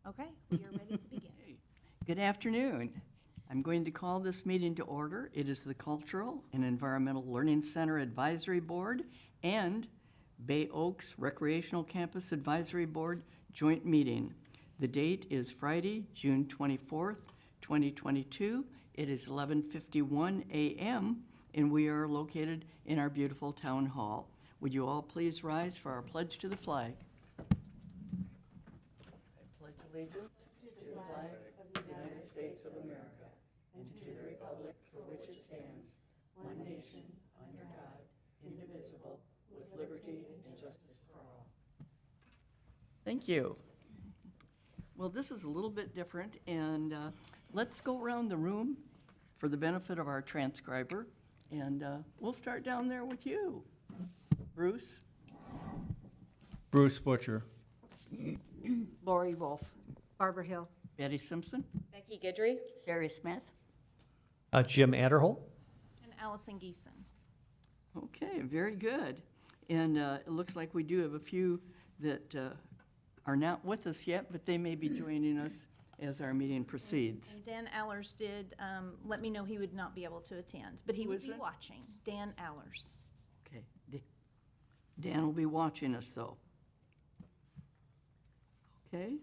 Okay, we are ready to begin. Good afternoon. I'm going to call this meeting to order. It is the Cultural and Environmental Learning Center Advisory Board and Bay Oaks Recreational Campus Advisory Board joint meeting. The date is Friday, June 24th, 2022. It is 11:51 a.m. and we are located in our beautiful town hall. Would you all please rise for our pledge to the flag? I pledge allegiance to the flag of the United States of America and to the republic for which it stands, one nation, under God, indivisible, with liberty and justice for all. Thank you. Well, this is a little bit different, and let's go around the room for the benefit of our transcriber, and we'll start down there with you. Bruce? Bruce Butcher. Lori Wolf. Barbara Hill. Betty Simpson? Becky Guidry. Sherry Smith. Jim Adderholt. And Allison Geeson. Okay, very good. And it looks like we do have a few that are not with us yet, but they may be joining us as our meeting proceeds. And Dan Allers did let me know he would not be able to attend, but he Who would is be that? watching. Dan Allers. Okay, Dan will be watching us, though. Okay,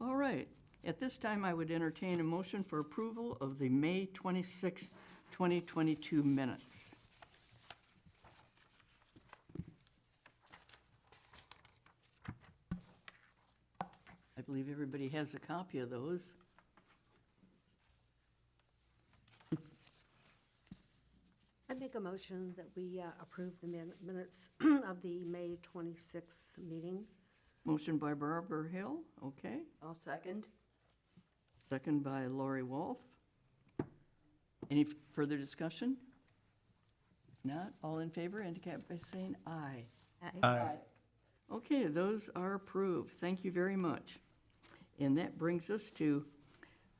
all right. At this time, I would entertain a motion for approval of the May 26th, 2022 minutes. I believe everybody has a copy of those. I make a motion that we approve the minutes of the May 26th meeting. Motion by Barbara Hill, okay. I'll second. Second by Lori Wolf. Any further discussion? If not, all in favor indicate by saying aye. Aye. Okay, those are approved. Thank you very much. And that brings us to,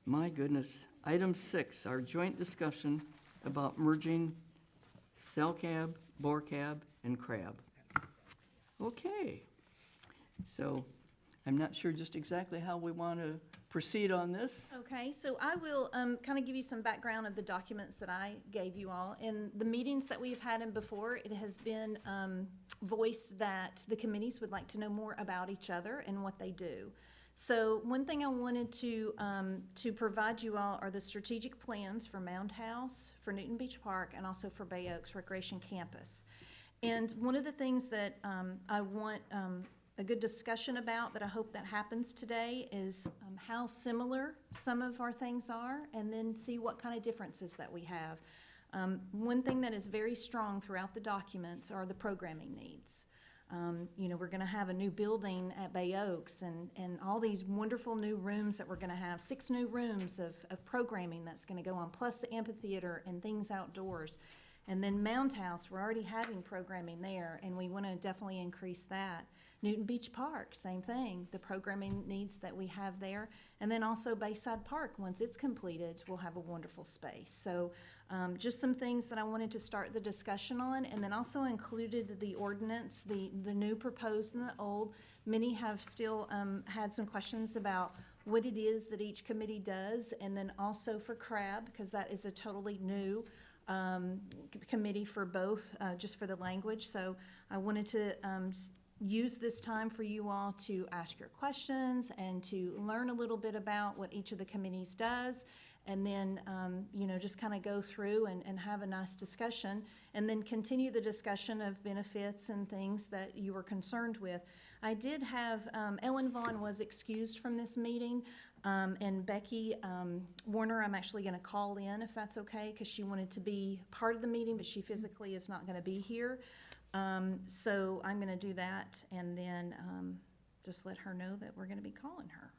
my goodness, item 6, our joint discussion about merging CELCAB, BORCAB, and CRAB. Okay, so I'm not sure just exactly how we want to proceed on this. Okay, so I will kind of give you some background of the documents that I gave you all. In the meetings that we've had in before, it has been voiced that the committees would like to know more about each other and what they do. So one thing I wanted to provide you all are the strategic plans for Mound House, for Newton Beach Park, and also for Bay Oaks Recreation Campus. And one of the things that I want a good discussion about, that I hope that happens today, is how similar some of our things are, and then see what kind of differences that we have. One thing that is very strong throughout the documents are the programming needs. We're going to have a new building at Bay Oaks and all these wonderful new rooms that we're going to have, 6 new rooms of programming that's going to go on, plus the amphitheater and things outdoors. And then Mound House, we're already having programming there, and we want to definitely increase that. Newton Beach Park, same thing, the programming needs that we have there. And then also Bayside Park, once it's completed, we'll have a wonderful space. So just some things that I wanted to start the discussion on, and then also included the ordinance, the new proposed and the old. Many have still had some questions about what it is that each committee does, and then also for CRAB, because that is a totally new committee for both, just for the language. So I wanted to use this time for you all to ask your questions and to learn a little bit about what each of the committees does, and then just kind of go through and have a nice discussion, and then continue the discussion of benefits and things that you were concerned with. I did have, Ellen Vaughn was excused from this meeting, and Becky Warner, I'm actually going to call in if that's okay, because she wanted to be part of the meeting, but she physically is not going to be here. So I'm going to do that, and then just let her know that we're going to be calling her.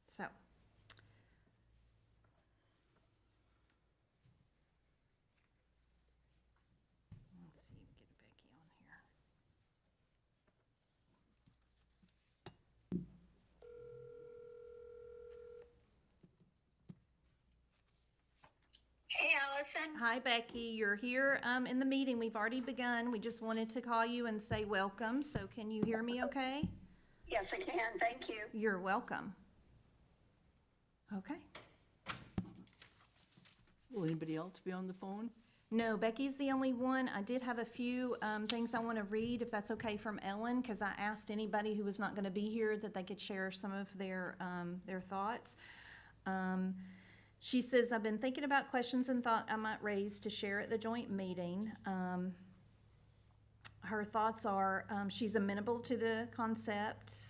So. Let's see, get Becky on here. Hey, Allison. Hi, Becky. You're here in the meeting. We've already begun. We just wanted to call you and say welcome. So can you hear me okay? Yes, I can, thank you. You're welcome. Okay. Will anybody else be on the phone? No, Becky's the only one. I did have a few things I want to read, if that's okay, from Ellen, because I asked anybody who was not going to be here that they could share some of their thoughts. She says, I've been thinking about questions and thought I might raise to share at the joint meeting. Her thoughts are, she's amenable to the concept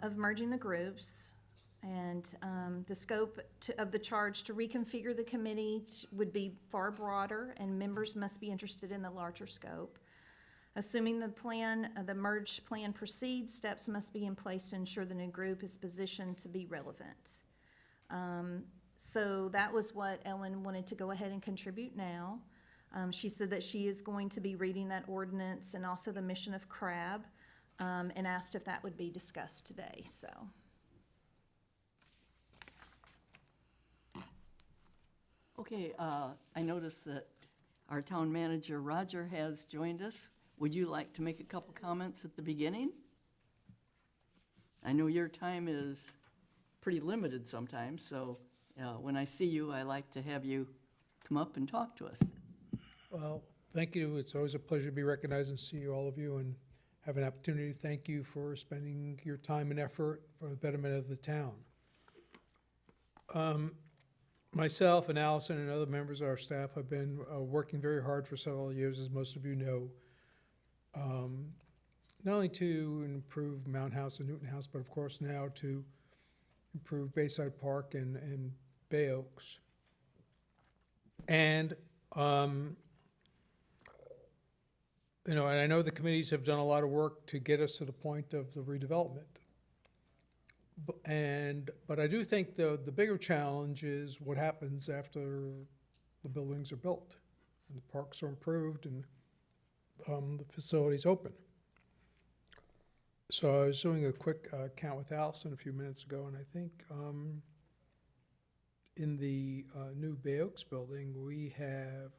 of merging the groups, and the scope of the charge to reconfigure the committee would be far broader, and members must be interested in the larger scope. Assuming the plan, the merged plan proceeds, steps must be in place to ensure the new group is positioned to be relevant. So that was what Ellen wanted to go ahead and contribute now. She said that she is going to be reading that ordinance and also the mission of CRAB, and asked if that would be discussed today, so. Okay, I noticed that our town manager, Roger, has joined us. Would you like to make a couple comments at the beginning? I know your time is pretty limited sometimes, so when I see you, I like to have you come up and talk to us. Well, thank you. It's always a pleasure to be recognized and see all of you and have an opportunity to thank you for spending your time and effort for the betterment of the town. Myself and Allison and other members of our staff have been working very hard for several years, as most of you know, not only to improve Mount House and Newton House, but of course now to improve Bayside Park and Bay Oaks. And you know, and I know the committees have done a lot of work to get us to the point of the redevelopment. But I do think the bigger challenge is what happens after the buildings are built and the parks are improved and the facilities open. So I was doing a quick count with Allison a few minutes ago, and I think in the new Bay Oaks building, we have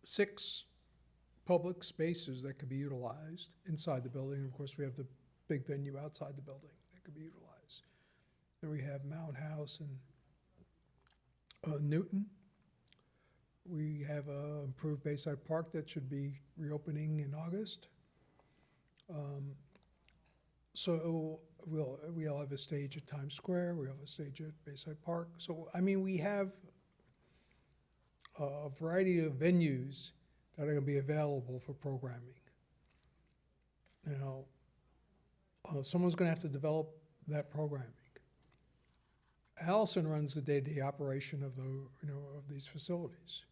6 public spaces that could be utilized inside the building. And of course, we have the big venue outside the building that could be utilized. Then we have Mount House and Newton. We have improved Bayside Park that should be reopening in August. So we'll have a stage at Times Square. We have a stage at Bayside Park. So I mean, we have a variety of venues that are going to be available for programming. You know, someone's going to have to develop that programming. Allison runs the day-to-day operation of of these facilities,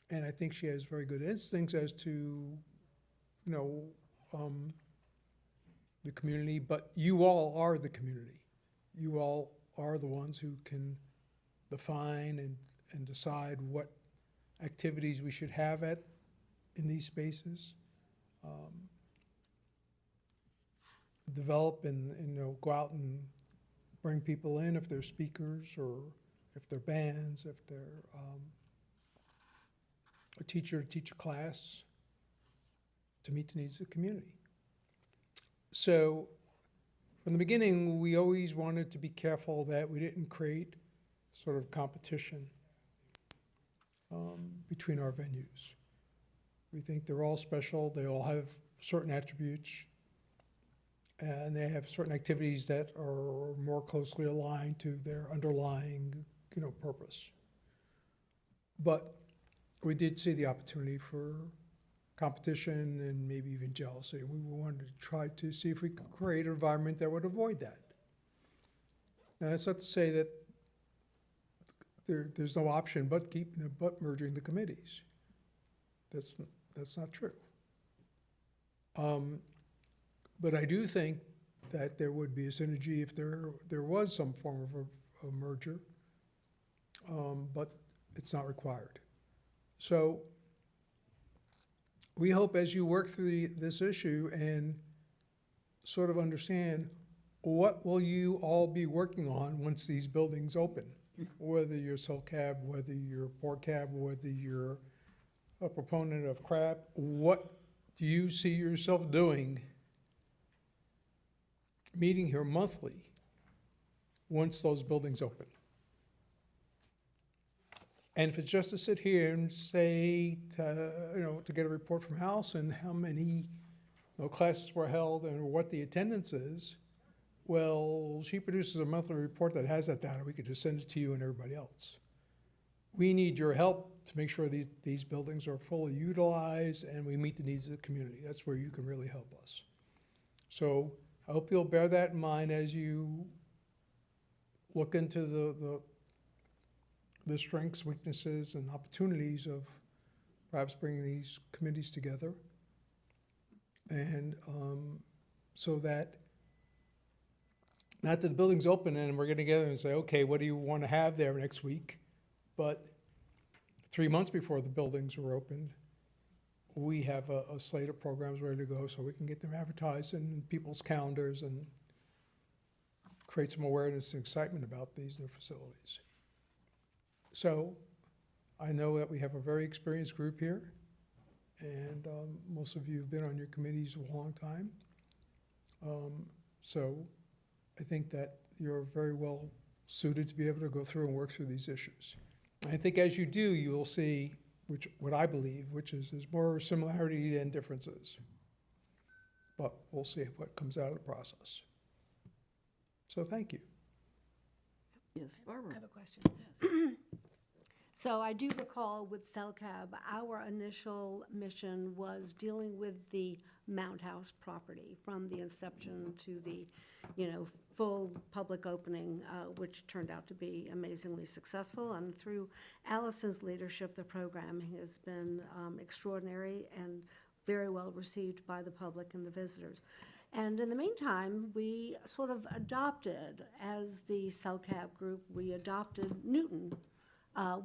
and I think she has very good instincts as to the community. But you all are the community. You all are the ones who can define and decide what activities we should have in these spaces, develop and go out and bring people in if they're speakers or if they're bands, if they're a teacher to teach a class to meet the needs of the community. So from the beginning, we always wanted to be careful that we didn't create sort of competition between our venues. We think they're all special. They all have certain attributes, and they have certain activities that are more closely aligned to their underlying, purpose. But we did see the opportunity for competition and maybe even jealousy. We wanted to try to see if we could create an environment that would avoid that. Now, that's not to say that there's no option but merging the committees. That's not true. But I do think that there would be a synergy if there was some form of a merger, but it's not required. So we hope as you work through this issue and sort of understand what will you all be working on once these buildings open, whether you're CELCAB, whether you're BORCAB, whether you're a proponent of CRAB, what do you see yourself doing meeting here monthly once those buildings open. And if it's just to sit here and say, to get a report from Allison, how many classes were held and what the attendance is, well, she produces a monthly report that has that data. We could just send it to you and everybody else. We need your help to make sure these buildings are fully utilized and we meet the needs of the community. That's where you can really help us. So I hope you'll bear that in mind as you look into the strengths, weaknesses, and opportunities of perhaps bringing these committees together. And so that, not that the building's open and we're getting together and say, okay, what do you want to have there next week? But 3 months before the buildings are opened, we have a slate of programs ready to go so we can get them advertised in people's calendars and create some awareness and excitement about these new facilities. So I know that we have a very experienced group here, and most of you have been on your committees a long time. So I think that you're very well suited to be able to go through and work through these issues. I think as you do, you will see what I believe, which is there's more similarity than differences. But we'll see what comes out of the process. So thank you. Yes, I Barbara. have a question. So I do recall with CELCAB, our initial mission was dealing with the Mount House property from the inception to the, full public opening, which turned out to be amazingly successful. And through Allison's leadership, the programming has been extraordinary and very well received by the public and the visitors. And in the meantime, we sort of adopted, as the CELCAB group, we adopted Newton,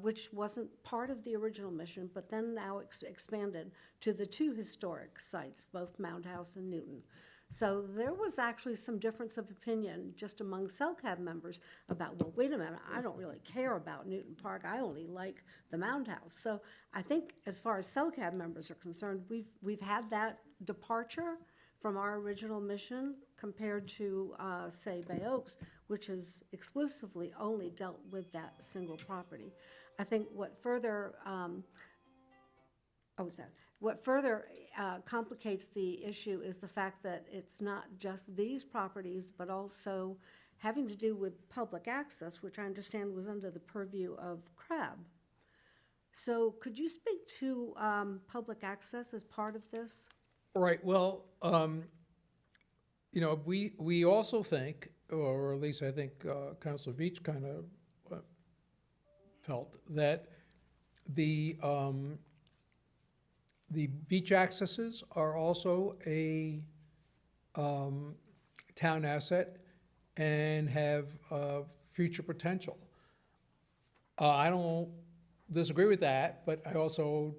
which wasn't part of the original mission, but then now expanded to the two historic sites, both Mount House and Newton. So there was actually some difference of opinion just among CELCAB members about, well, wait a minute, I don't really care about Newton Park, I only like the Mount House. So I think as far as CELCAB members are concerned, we've had that departure from our original mission compared to, say, Bay Oaks, which has exclusively only dealt with that single property. I think what further, complicates the issue is the fact that it's not just these properties, but also having to do with public access, which I understand was under the purview of CRAB. So could you speak to public access as part of this? Right, well, we also think, or at least I think Councilor Veach kind of felt, that the beach accesses are also a town asset and have future potential. I don't disagree with that, but I also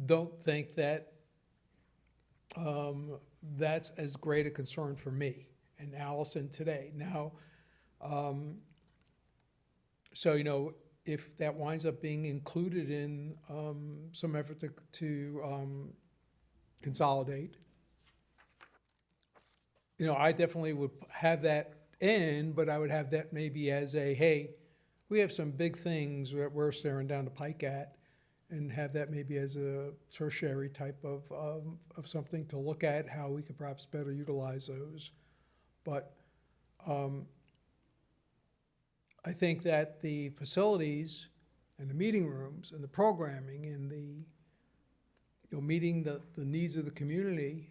don't think that that's as great a concern for me and Allison today. Now, so, if that winds up being included in some effort to consolidate, I definitely would have that in, but I would have that maybe as a, hey, we have some big things that we're staring down the pike at, and have that maybe as a tertiary type of something to look at, how we could perhaps better utilize those. But I think that the facilities and the meeting rooms and the programming and the meeting the needs of the community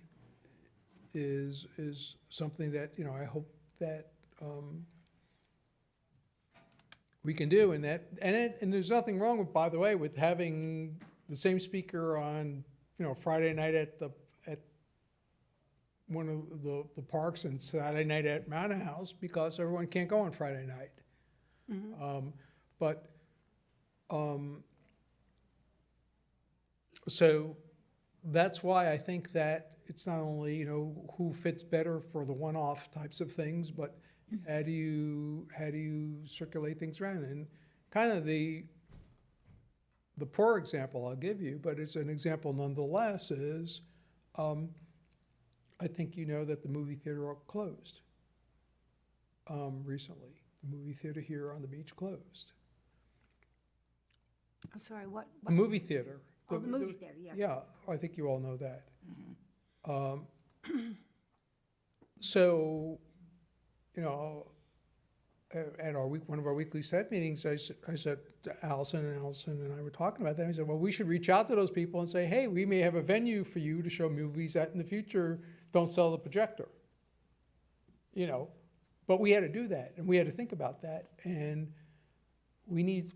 is something that I hope that we can do, and there's nothing wrong with, by the way, with having the same speaker on Friday night at one of the parks and Saturday night at Mountain House, because everyone can't go on Friday night. Mm-hmm. So that's why I think that it's not only who fits better for the one-off types of things, but how do you circulate things around? And kind of the poor example I'll give you, but it's an example nonetheless, is I think that the movie theater closed. recently. The movie theater here on the beach closed. I'm sorry, what? The movie theater. Oh, the movie theater, yes. Yeah, I think you all know that. So, you know, at one of our weekly set meetings, I said to Allison, and I were talking about that. I said, well, we should reach out to those people and say, hey, we may have a venue for you to show movies at in the future. Don't sell the projector. You know, but we had to do that, and we had to think about that, and we need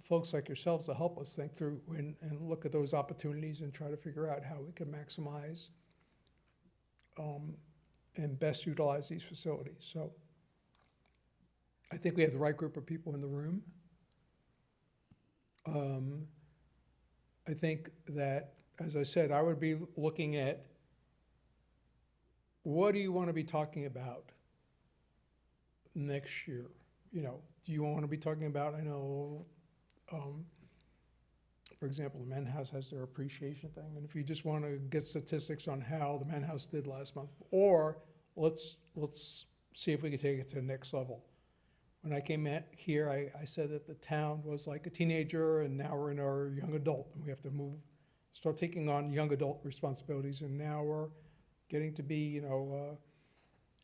folks like yourselves to help us think through and look at those opportunities and try to figure out how we can maximize and best utilize these facilities. So I think we have the right group of people in the room. I think that, as I said, I would be looking at what do you want to be talking about next year? You know, do you want to be talking about, I know, for example, the Men's House has their appreciation thing, and if you just want to get statistics on how the Men's House did last month, or let's see if we can take it to the next level. When I came here, I said that the town was like a teenager, and now we're in our young adult, and we have to start taking on young adult responsibilities, and now we're getting to be,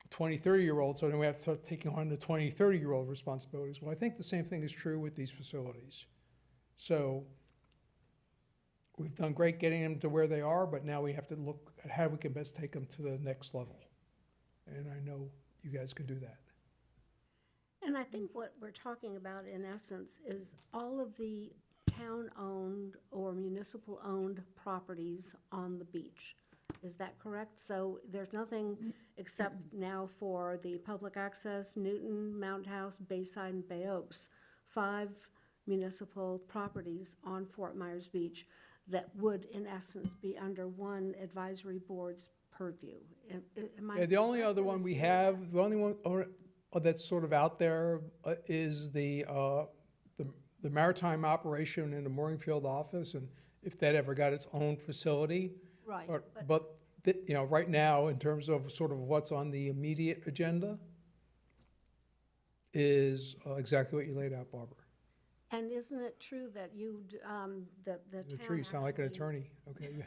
20, 30-year-olds, so then we have to start taking on the 20, 30-year-old responsibilities. Well, I think the same thing is true with these facilities. So we've done great getting them to where they are, but now we have to look at how we can best take them to the next level. And I know you guys can do that. And I think what we're talking about in essence is all of the town-owned or municipal-owned properties on the beach. Is that correct? So there's nothing except now for the public access, Newton, Mountain House, Bayside, and Bay Oaks, 5 municipal properties on Fort Myers Beach that would, in essence, be under one advisory board's purview. Am I Yeah, the only correct other in one we assuming have, the only one that's sort of out there is the maritime operation in the Mooringfield office, and if that ever got its own facility. Right, But right now, in terms of sort of what's on the immediate agenda, is exactly what you laid out, Barbara. And isn't it true that the town The tree, you sound like an actually- attorney, okay.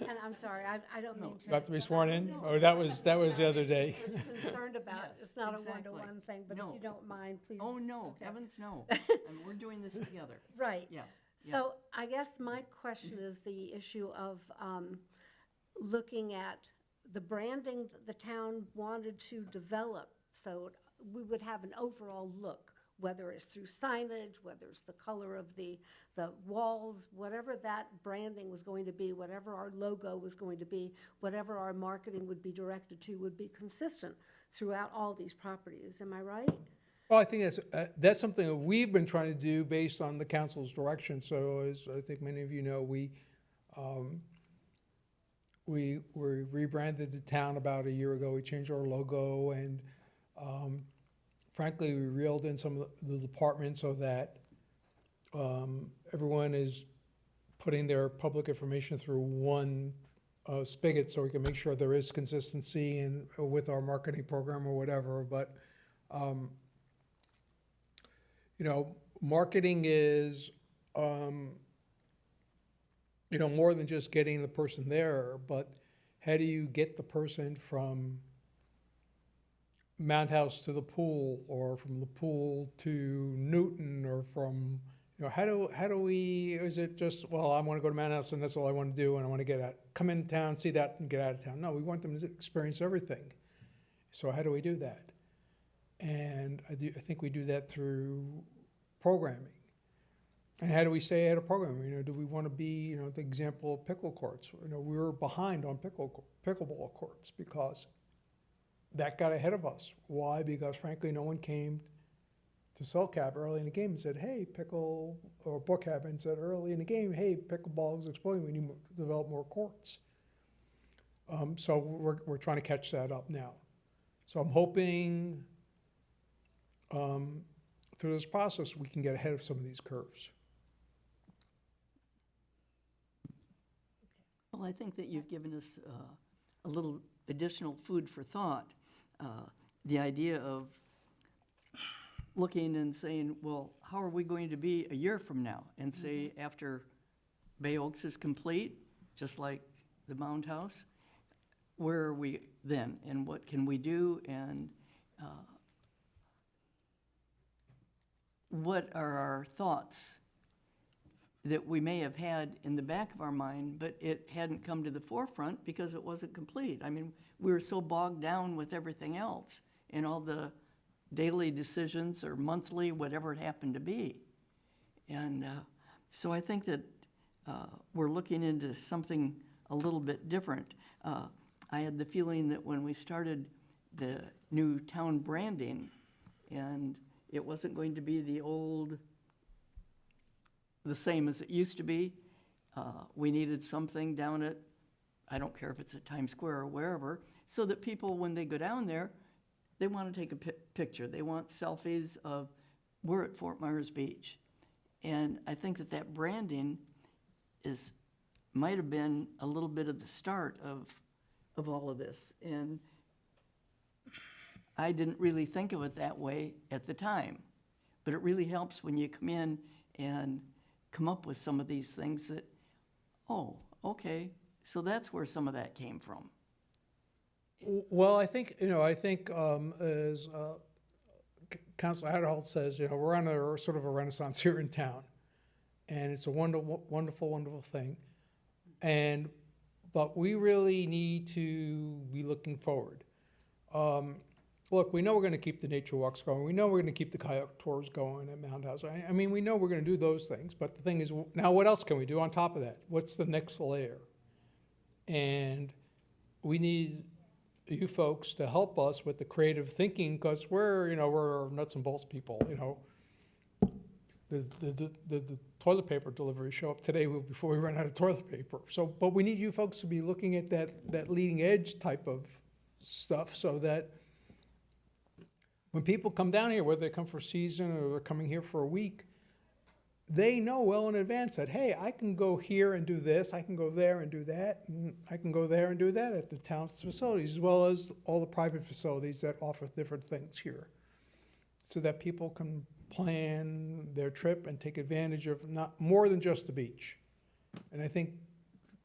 And I'm sorry, I don't mean to. You have to be sworn in? Oh, that was the other day. I was concerned about, Yes, it's not a exactly. one-to-one thing, but if No. you don't mind, please. Oh, no, Okay. heavens, no. And we're doing this together. Right. Yeah. So I guess my question is the issue of looking at the branding that the town wanted to develop, so we would have an overall look, whether it's through signage, whether it's the color of the walls, whatever that branding was going to be, whatever our logo was going to be, whatever our marketing would be directed to, would be consistent throughout all these properties. Am I right? Well, I think that's something that we've been trying to do based on the council's direction. So as I think many of you know, we rebranded the town about a year ago. We changed our logo, and frankly, we reeled in some of the departments so that everyone is putting their public information through one spigot, so we can make sure there is consistency with our marketing program or whatever. But marketing is more than just getting the person there, but how do you get the person from Mount House to the pool, or from the pool to Newton, or from, how do we, is it just, well, I want to go to Mount House and that's all I want to do, and I want to come in town, see that, and get out of town. No, we want them to experience everything. So how do we do that? And I think we do that through programming. And how do we stay ahead of programming? Do we want to be, the example of pickle courts? We were behind on pickleball courts because that got ahead of us. Why? Because frankly, no one came to CELCAB early in the game and said, hey, BORCAB, and said early in the game, hey, pickleball is exploding, we need to develop more courts. So we're trying to catch that up now. So I'm hoping through this process, we can get ahead of some of these curves. Well, I think that you've given us a little additional food for thought. the idea of looking and saying, well, how are we going to be a year from now? And say, after Bay Oaks is complete, just like the Mound House, where are we then? And what can we do? And what are our thoughts that we may have had in the back of our mind, but it hadn't come to the forefront because it wasn't complete? I mean, we were so bogged down with everything else and all the daily decisions or monthly, whatever it happened to be. And so I think that we're looking into something a little bit different. I had the feeling that when we started the new town branding, and it wasn't going to be the same as it used to be. We needed something down at, I don't care if it's at Times Square or wherever, so that people, when they go down there, they want to take a picture. They want selfies of, we're at Fort Myers Beach. And I think that that branding might have been a little bit of the start of all of this. And I didn't really think of it that way at the time. But it really helps when you come in and come up with some of these things that, oh, okay, so that's where some of that came from. Well, I think, as Councilor Adderholt says, we're on a sort of a renaissance here in town. And it's a wonderful, wonderful, wonderful thing. But we really need to be looking forward. Look, we know we're going to keep the nature walks going. We know we're going to keep the kayak tours going at Mound House. I mean, we know we're going to do those things. But the thing is, now what else can we do on top of that? What's the next layer? And we need you folks to help us with the creative thinking, because we're nuts and bolts people. The toilet paper deliveries show up today before we run out of toilet paper. But we need you folks to be looking at that leading edge type of stuff, so that when people come down here, whether they come for a season or they're coming here for a week, they know well in advance that, hey, I can go here and do this, I can go there and do that, and I can go there and do that at the town's facilities, as well as all the private facilities that offer different things here, so that people can plan their trip and take advantage of not more than just the beach. And I think,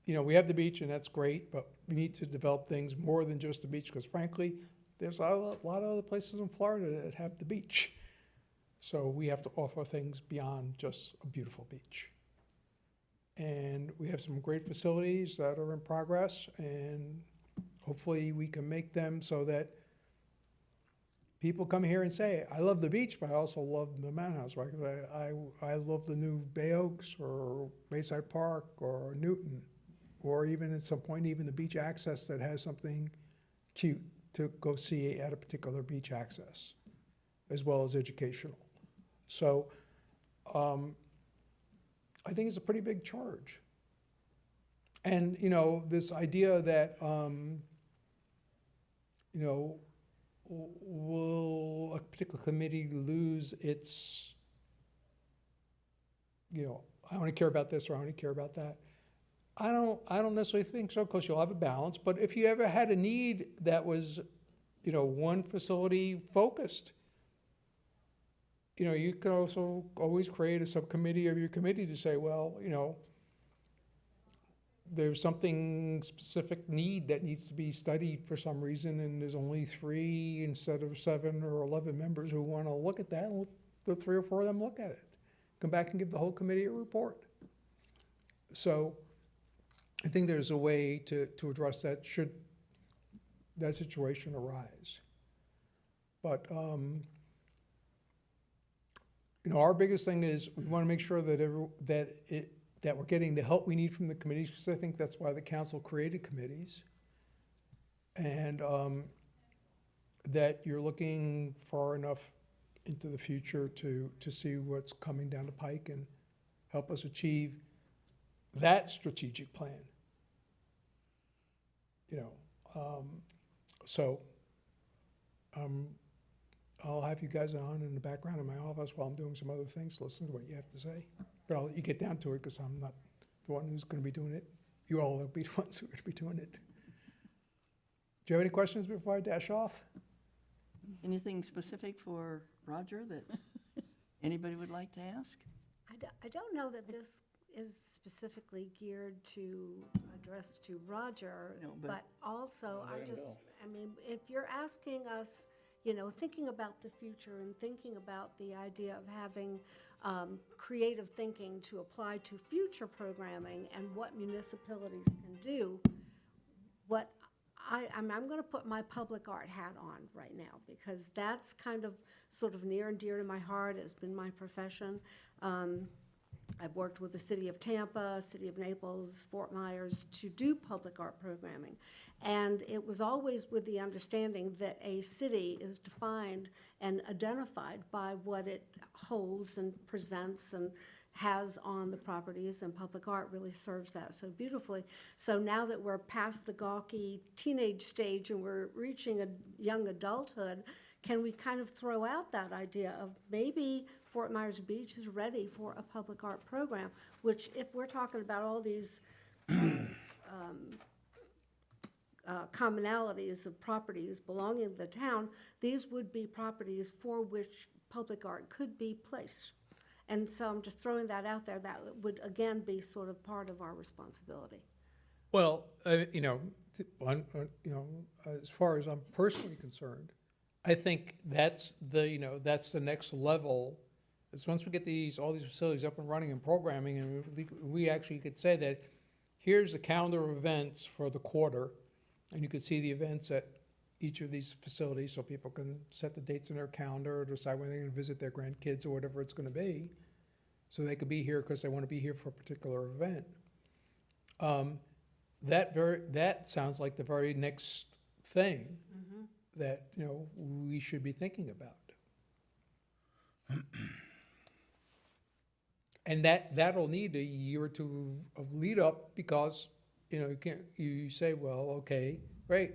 we have the beach and that's great, but we need to develop things more than just the beach, because frankly, there's a lot of other places in Florida that have the beach. So we have to offer things beyond just a beautiful beach. And we have some great facilities that are in progress, and hopefully we can make them so that people come here and say, I love the beach, but I also love the Mound House. Right? I love the new Bay Oaks or Bayside Park or Newton, or even at some point, even the beach access that has something cute to go see at a particular beach access, as well as educational. So I think it's a pretty big charge. And, this idea that, will a particular committee lose its, I only care about this or I only care about that. I don't necessarily think so, because you'll have a balance. But if you ever had a need that was, one facility focused, you can also always create a subcommittee of your committee to say, well, there's something specific need that needs to be studied for some reason, and there's only 3 instead of 7 or 11 members who want to look at that, and the 3 or 4 of them look at it. Come back and give the whole committee a report. So I think there's a way to address that should that situation arise. But our biggest thing is we want to make sure that we're getting the help we need from the committees, because I think that's why the council created committees, and that you're looking far enough into the future to see what's coming down the pike and help us achieve that strategic plan. I'll have you guys on in the background in my office while I'm doing some other things, listen to what you have to say. But I'll let you get down to it, because I'm not the one who's going to be doing it. You all will be the ones who are going to be doing it. Do you have any questions before I dash off? Anything specific for Roger that anybody would like to ask? I don't know that this is specifically geared to address to Roger, No, but- but also, I mean, if you're asking us, thinking about the future and thinking about the idea of having creative thinking to apply to future programming and what municipalities can do, what I'm going to put my public art hat on right now, because that's kind of sort of near and dear to my heart. It's been my profession. I've worked with the city of Tampa, city of Naples, Fort Myers to do public art programming. And it was always with the understanding that a city is defined and identified by what it holds and presents and has on the properties, and public art really serves that so beautifully. So now that we're past the gawky teenage stage and we're reaching a young adulthood, can we kind of throw out that idea of maybe Fort Myers Beach is ready for a public art program, which if we're talking about all these commonalities of properties belonging to the town, these would be properties for which public art could be placed. And so I'm just throwing that out there. That would, again, be sort of part of our responsibility. Well, as far as I'm personally concerned, I think that's the next level. Is once we get all these facilities up and running and programming, and we actually could say that here's the calendar of events for the quarter, and you could see the events at each of these facilities, so people can set the dates in their calendar or decide when they're going to visit their grandkids or whatever it's going to be, so they could be here because they want to be here for a particular event. That sounds like the very next thing that we should be thinking about. And that'll need a year or two of lead up, because you say, well, okay, great,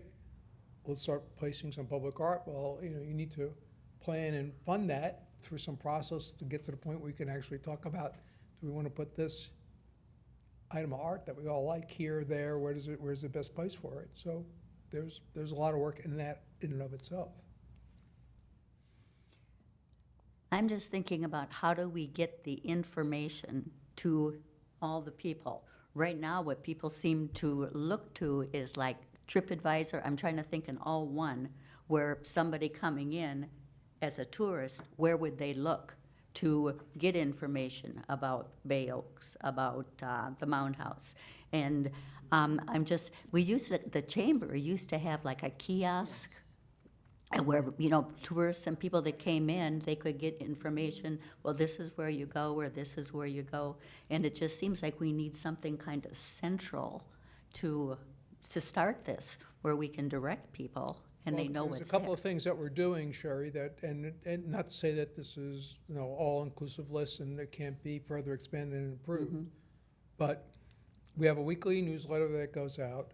let's start placing some public art. Well, you need to plan and fund that through some process to get to the point where we can actually talk about, do we want to put this item of art that we all like here, there, where's the best place for it? So there's a lot of work in that in and of itself. I'm just thinking about how do we get the information to all the people. Right now, what people seem to look to is like TripAdvisor. I'm trying to think in all one, where somebody coming in as a tourist, where would they look to get information about Bay Oaks, about the Mound House? And the chamber used to have like a kiosk, and where, tourists and people that came in, they could get information, well, this is where you go, or this is where you go. And it just seems like we need something kind of central to start this, where we can direct people and they know what's There's a couple there. of things that we're doing, Sherry, and not to say that this is, all-inclusive list and it can't be further expanded and improved. But we have a weekly newsletter that goes out.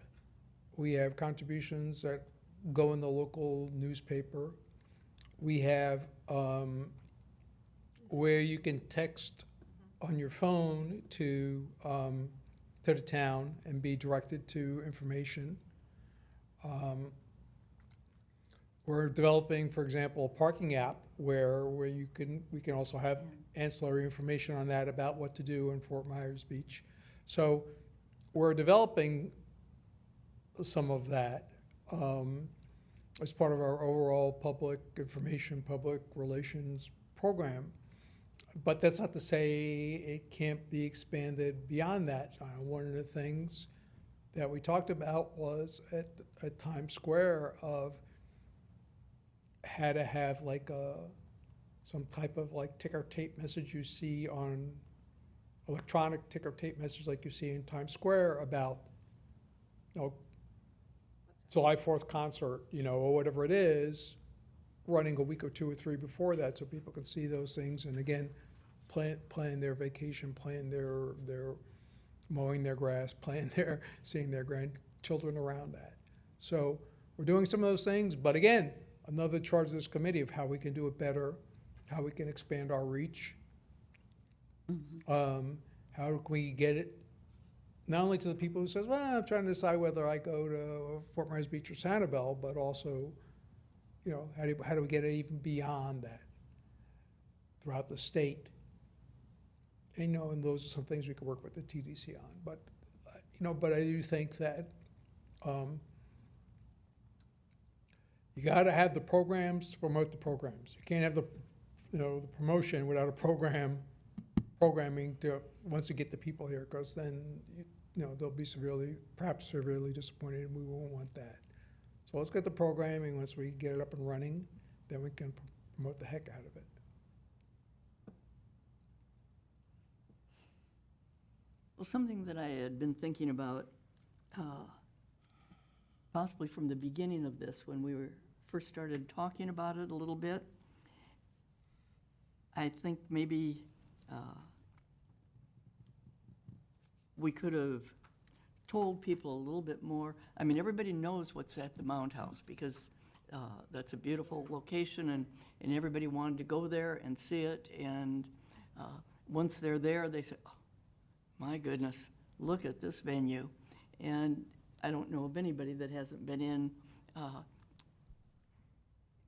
We have contributions that go in the local newspaper. We have where you can text on your phone to the town and be directed to information. We're developing, for example, a parking app where we can also have ancillary information on that about what to do in Fort Myers Beach. So we're developing some of that as part of our overall public information, public relations program. But that's not to say it can't be expanded beyond that. One of the things that we talked about was at Times Square of had to have like some type of like ticker tape message you see on electronic ticker tape message like you see in Times Square about July 4th concert, or whatever it is, running a week or two or three before that, so people can see those things and again plan their vacation, plan their mowing their grass, seeing their grandchildren around that. So we're doing some of those things, but again, another charge of this committee of how we can do it better, how we can expand our reach, how can we get it not only to the people who says, well, I'm trying to decide whether I go to Fort Myers Beach or Sanibel, but also, you know, how do we get even beyond that throughout the state? And, you know, and those are some things we could work with the TDC on. But, you know, but I do think that you got to have the programs to promote the programs. You can't have the, you know, the promotion without a programming to, once you get the people here, because then, you know, they'll be perhaps severely disappointed, and we won't want that. So let's get the programming. Once we get it up and running, then we can promote the heck out of it. Well, something that I had been thinking about, possibly from the beginning of this, when we first started talking about it a little bit, I think maybe we could have told people a little bit more. I mean, everybody knows what's at the Mound House, because that's a beautiful location, and everybody wanted to go there and see it. And once they're there, they say, oh, my goodness, look at this venue. And I don't know of anybody that hasn't been in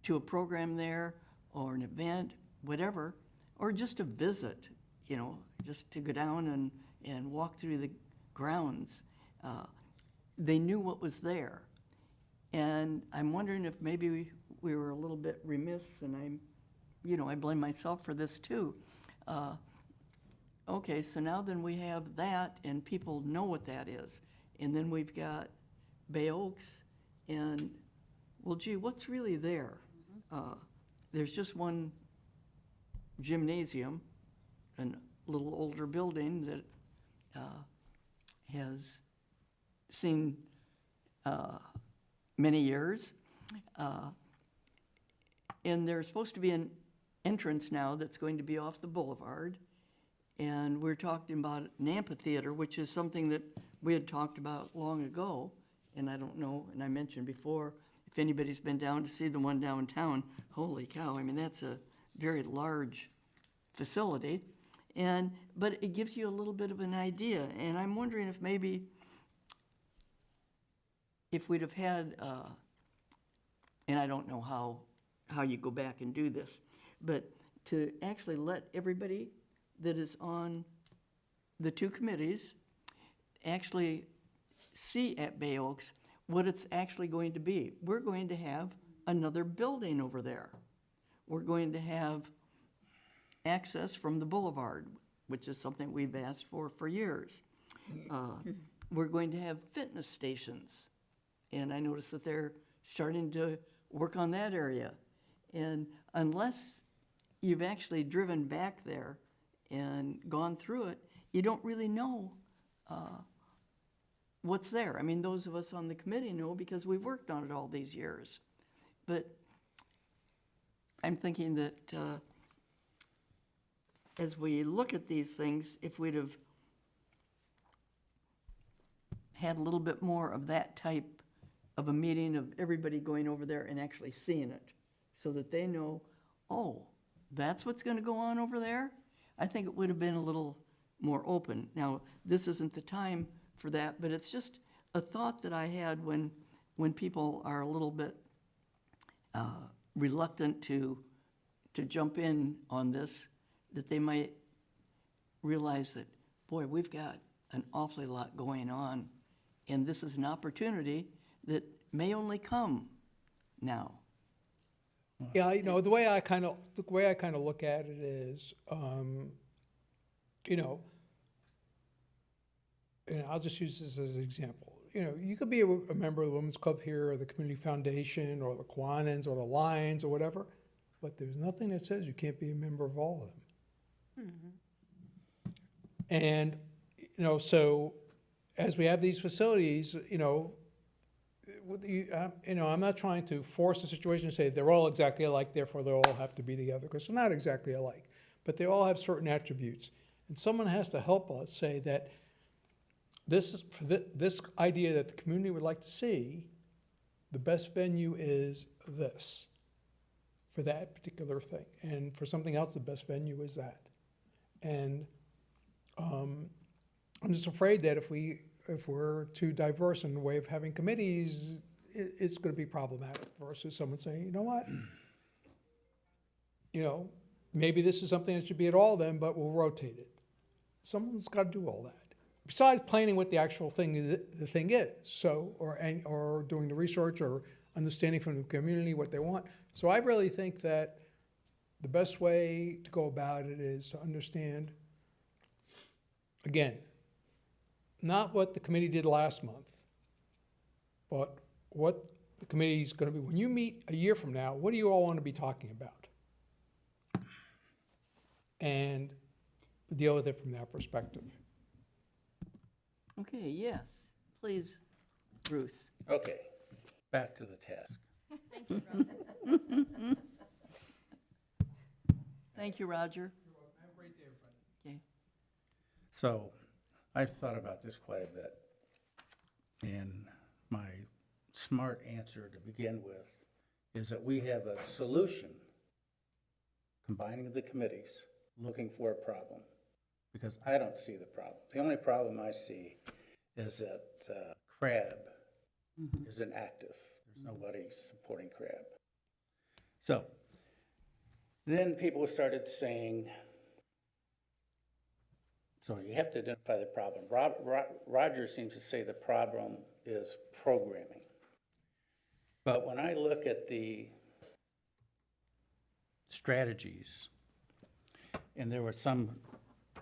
to a program there, or an event, whatever, or just a visit, you know, just to go down and walk through the grounds. They knew what was there. And I'm wondering if maybe we were a little bit remiss, and I blame myself for this too. Okay, so now then we have that, and people know what that is. And then we've got Bay Oaks, and, well, gee, what's really there? There's just one gymnasium, a little older building that has seen many years. And there's supposed to be an entrance now that's going to be off the boulevard. And we're talking about an amphitheater, which is something that we had talked about long ago. And I don't know, and I mentioned before, if anybody's been down to see the one downtown, holy cow, I mean, that's a very large facility. But it gives you a little bit of an idea. And I'm wondering if maybe if we'd have had, and I don't know how you go back and do this, but to actually let everybody that is on the two committees actually see at Bay Oaks what it's actually going to be. We're going to have another building over there. We're going to have access from the boulevard, which is something we've asked for years. We're going to have fitness stations, and I noticed that they're starting to work on that area. And unless you've actually driven back there and gone through it, you don't really know what's there. I mean, those of us on the committee know because we've worked on it all these years. But I'm thinking that as we look at these things, if we'd have had a little bit more of that type of a meeting of everybody going over there and actually seeing it, so that they know, oh, that's what's going to go on over there, I think it would have been a little more open. Now, this isn't the time for that, but it's just a thought that I had when people are a little bit reluctant to jump in on this, that they might realize that, boy, we've got an awfully lot going on, and this is an opportunity that may only come now. Yeah, you know, the way I kind of look at it is, you know, and I'll just use this as an example. You know, you could be a member of the Women's Club here, or the Community Foundation, or the Kiwanis, or the Lions, or whatever, but there's nothing that says you can't be a member of all of them. Mm-hmm. And, you know, so as we have these facilities, you know, I'm not trying to force the situation to say they're all exactly alike, therefore they all have to be together, because they're not exactly alike, but they all have certain attributes. And someone has to help us say that this idea that the community would like to see, the best venue is this, for that particular thing. And for something else, the best venue is that. And I'm just afraid that if we're too diverse in the way of having committees, it's gonna be problematic versus someone saying, you know what? You know, maybe this is something that should be at all of them, but we'll rotate it. Someone's gotta do all that. Besides planning what the actual thing, the thing is, so, or doing the research or understanding from the community what they want. So I really think that the best way to go about it is to understand, again, not what the committee did last month, but what the committee's gonna be. When you meet a year from now, what do you all wanna be talking about? And deal with it from that perspective. Okay, yes, please, Bruce. Okay, back to the task. Thank you, Roger. Okay. So I've thought about this quite a bit. And my smart answer to begin with is that we have a solution, combining the committees, looking for a problem. Because I don't see the problem. The only problem I see is that CRAB is inactive. There's nobody supporting CRAB. So then people started saying, so you have to identify the problem. Roger seems to say the problem is programming. But when I look at the strategies, and there were some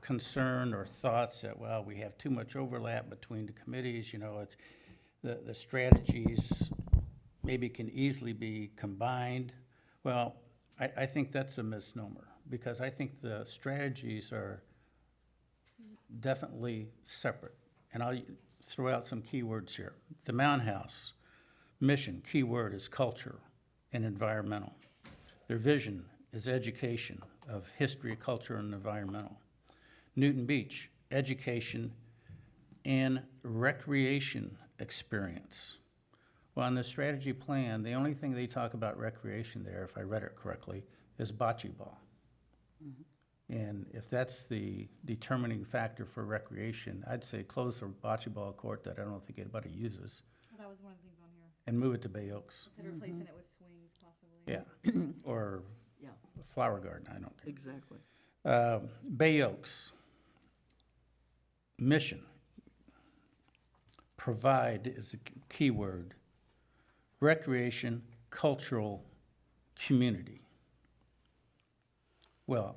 concern or thoughts that, well, we have too much overlap between the committees, you know, it's, the strategies maybe can easily be combined. Well, I think that's a misnomer, because I think the strategies are definitely separate. And I'll throw out some keywords here. The Mound House mission, keyword is culture and environmental. Their vision is education of history, culture, and environmental. Newton Beach, education and recreation experience. Well, in the strategy plan, the only thing they talk about recreation there, if I read it correctly, is bocce ball. And if that's the determining factor for recreation, I'd say close the bocce ball court that I don't think anybody uses That was one of the things on here. and move it to Bay Oaks. Instead of replacing it with swings, possibly. Yeah, or Yeah, a flower garden, I don't care. exactly. Bay Oaks, mission, provide is a key word, recreation, cultural, community. Well,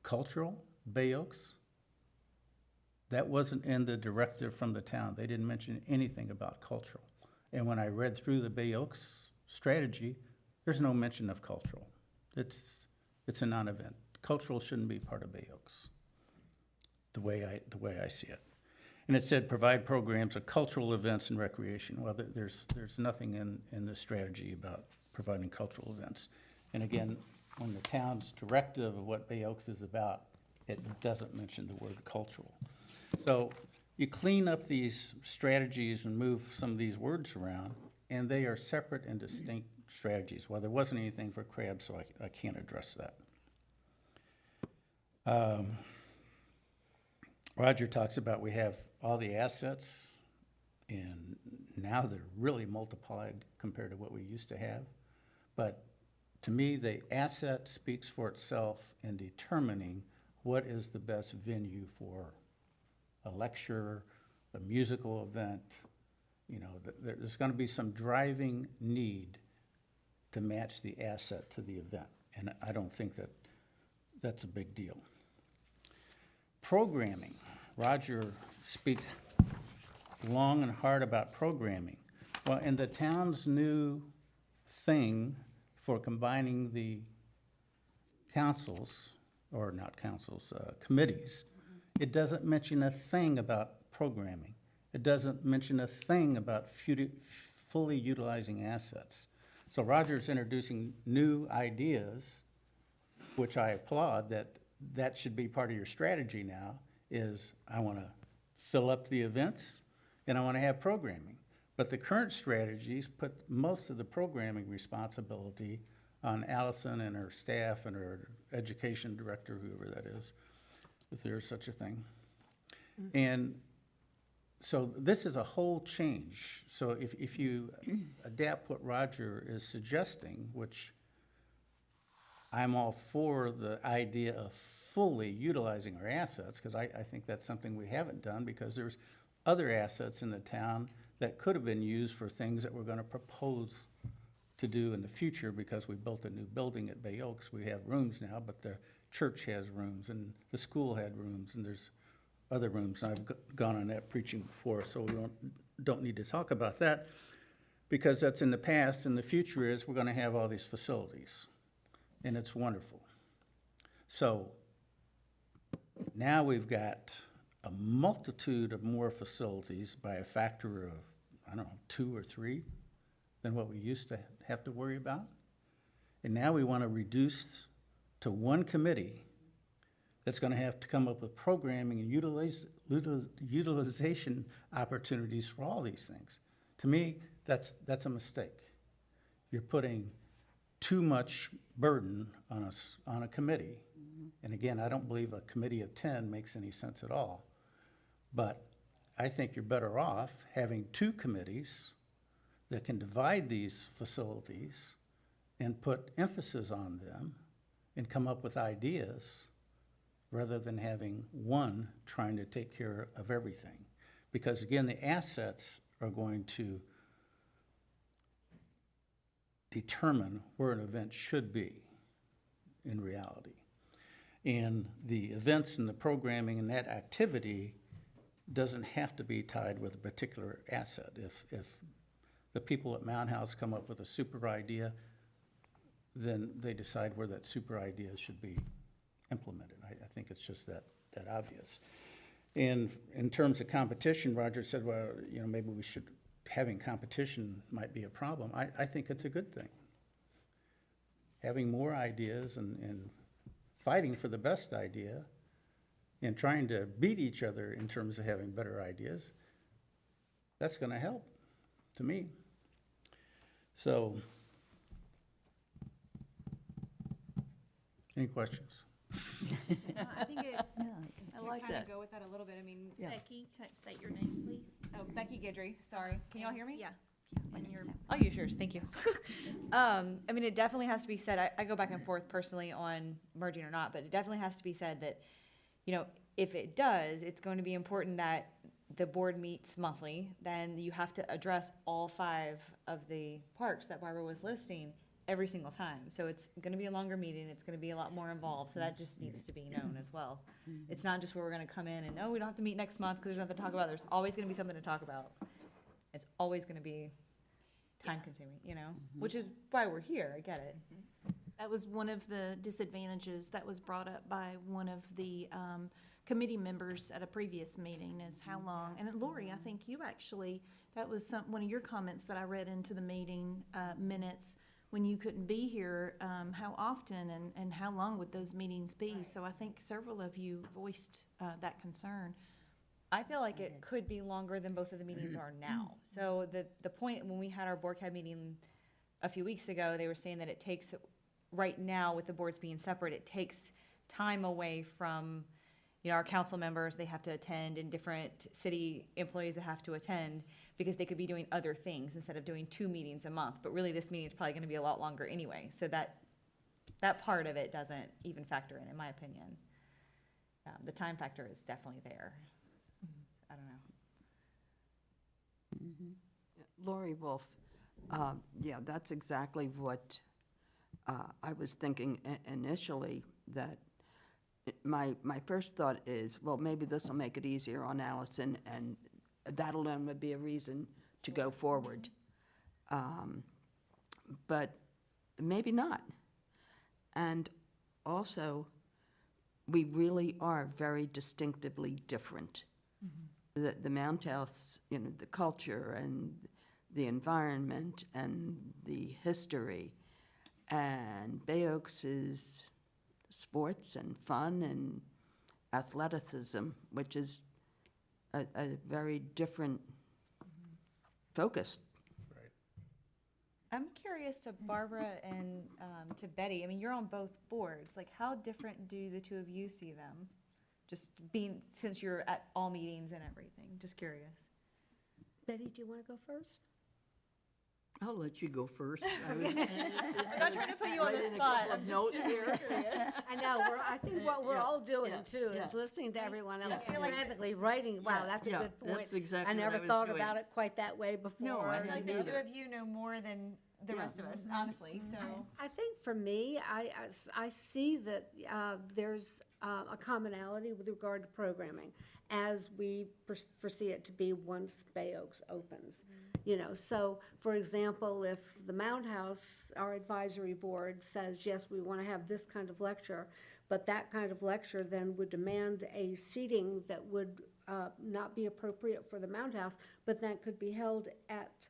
cultural, Bay Oaks, that wasn't in the directive from the town. They didn't mention anything about cultural. And when I read through the Bay Oaks strategy, there's no mention of cultural. It's a non-event. Cultural shouldn't be part of Bay Oaks, the way I see it. And it said provide programs of cultural events and recreation. Well, there's nothing in the strategy about providing cultural events. And again, on the town's directive of what Bay Oaks is about, it doesn't mention the word cultural. So you clean up these strategies and move some of these words around, and they are separate and distinct strategies. Well, there wasn't anything for CRAB, so I can't address that. Roger talks about we have all the assets, and now they're really multiplied compared to what we used to have. But to me, the asset speaks for itself in determining what is the best venue for a lecture, a musical event. You know, there's going to be some driving need to match the asset to the event, and I don't think that that's a big deal. Programming. Roger speak long and hard about programming. Well, in the town's new thing for combining the councils, or not councils, committees, it doesn't mention a thing about programming. It doesn't mention a thing about fully utilizing assets. So Roger's introducing new ideas, which I applaud, that should be part of your strategy now, is I want to fill up the events and I want to have programming. But the current strategies put most of the programming responsibility on Allison and her staff and her education director, whoever that is, if there is such a thing. And So this is a whole change. So if you adapt what Roger is suggesting, which I'm all for the idea of fully utilizing our assets, because I think that's something we haven't done, because there's other assets in the town that could have been used for things that we're gonna propose to do in the future, because we built a new building at Bay Oaks. We have rooms now, but the church has rooms, and the school had rooms, and there's other rooms. I've gone on that preaching before, so we don't need to talk about that, because that's in the past, and the future is we're gonna have all these facilities, and it's wonderful. So now we've got a multitude of more facilities by a factor of, I don't know, 2 or 3 than what we used to have to worry about. And now we want to reduce to one committee that's going to have to come up with programming and utilization opportunities for all these things. To me, that's a mistake. You're putting too much burden on a committee. And again, I don't believe a committee of 10 makes any sense at all. But I think you're better off having 2 committees that can divide these facilities and put emphasis on them and come up with ideas, rather than having one trying to take care of everything. Because again, the assets are going to determine where an event should be in reality. And the events and the programming and that activity doesn't have to be tied with a particular asset. If the people at Mound House come up with a super idea, then they decide where that super idea should be implemented. I think it's just that obvious. And in terms of competition, Roger said, well, maybe having competition might be a problem. I think it's a good thing. Having more ideas and fighting for the best idea and trying to beat each other in terms of having better ideas, that's gonna help, to me. So, any questions? I think it, I to like kind that. of go with that a little bit, I mean, Yeah. Becky, state your name, please. oh, Becky Guidry, sorry. Can y'all hear me? Yeah. When you're, Oh, you sure, thank you. I mean, it definitely has to be said, I go back and forth personally on merging or not, but it definitely has to be said that, if it does, it's going to be important that the board meets monthly, then you have to address all 5 of the parks that Barbara was listing every single time. So it's gonna be a longer meeting, it's gonna be a lot more involved, so that just needs to be known as well. It's not just where we're gonna come in and, we don't have to meet next month because there's nothing to talk about. There's always gonna be something to talk about. It's always gonna be time consuming, which is why we're here, I get it. that was one of the disadvantages that was brought up by one of the committee members at a previous meeting, is how long, and Lori, I think you actually, that was one of your comments that I read into the meeting minutes, when you couldn't be here, how often and how long would those meetings be? So I think several of you voiced that concern. I feel like it could be longer than both of the meetings are now. So the point, when we had our BORCAB meeting a few weeks ago, they were saying that it takes, right now with the boards being separate, it takes time away from, our council members, they have to attend, and different city employees that have to attend, because they could be doing other things instead of doing 2 meetings a month. But really, this meeting is probably gonna be a lot longer anyway, so that part of it doesn't even factor in my opinion. The time factor is definitely there. I don't know. Lori Wolf, yeah, that's exactly what I was thinking initially, that my first thought is, well, maybe this will make it easier on Allison, and that alone would be a reason to go forward. But maybe not. And also, we really are very distinctively different. The Mound House, the culture and the environment and the history, and Bay Oaks is sports and fun and athleticism, which is a very different focus. Right. I'm curious to Barbara and to Betty, I mean, you're on both boards, like how different do the 2 of you see them? Just being, since you're at all meetings and everything, just curious. Betty, do you want to go first? I'll let you go first. I'm not trying to put you on the spot. I'm just Notes here. I know, I think what we're Yeah, all doing yeah, too, yeah. is listening to everyone else, Yeah. and frantically writing, wow, that's a Yeah, good point. that's exactly I what I never was thought doing. about it quite that way before. No, I I feel like the hadn't two either. of you know more than the rest of us, honestly, so. I think for me, I see that there's a commonality with regard to programming as we foresee it to be once Bay Oaks opens. You know, so, for example, if the Mound House, our advisory board says, yes, we want to have this kind of lecture, but that kind of lecture then would demand a seating that would not be appropriate for the Mound House, but that could be held at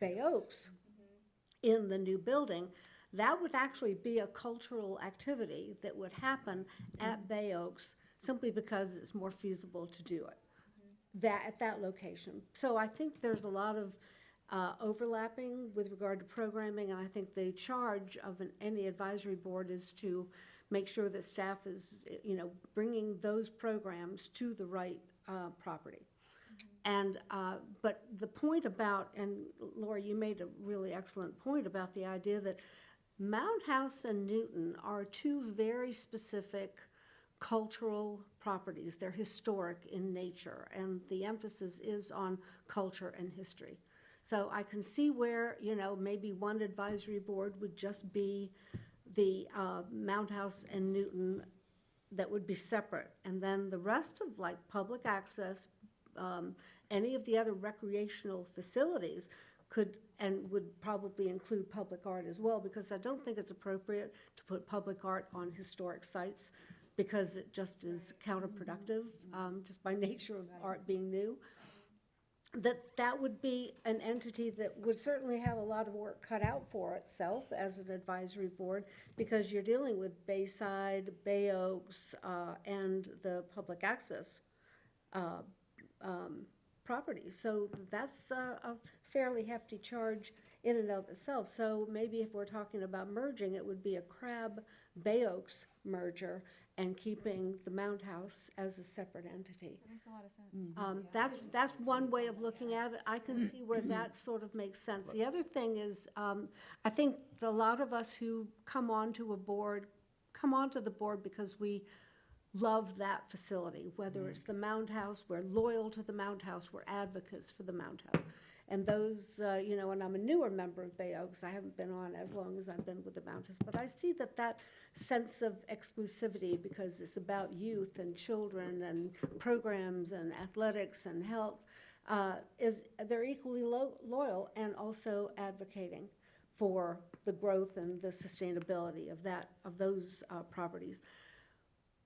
Bay Oaks in the new building, that would actually be a cultural activity that would happen at Bay Oaks simply because it's more feasible to do it at that location. So I think there's a lot of overlapping with regard to programming, and I think the charge of any advisory board is to make sure that staff is, you know, bringing those programs to the right property. And, but the point about, and Laura, you made a really excellent point about the idea that Mound House and Newton are two very specific cultural properties. They're historic in nature, and the emphasis is on culture and history. So I can see where, you know, maybe one advisory board would just be the Mound House and Newton that would be separate. And then the rest of like public access, any of the other recreational facilities could and would probably include public art as well, because I don't think it's appropriate to put public art on historic sites because it just is counterproductive, just by nature of art being new. That would be an entity that would certainly have a lot of work cut out for itself as an advisory board, because you're dealing with Bayside, Bay Oaks, and the public access properties. So that's a fairly hefty charge in and of itself. So maybe if we're talking about merging, it would be a CRAB Bay Oaks merger and keeping the Mound House as a separate entity. That makes a lot of sense. That's one way of looking at it. I can see where that sort of makes sense. The other thing is, I think a lot of us who come onto the board because we love that facility, whether it's the Mound House, we're loyal to the Mound House, we're advocates for the Mound House. And those, you know, and I'm a newer member of Bay Oaks, I haven't been on as long as I've been with the Mound House, but I see that sense of exclusivity, because it's about youth and children and programs and athletics and health, they're equally loyal and also advocating for the growth and the sustainability of those properties.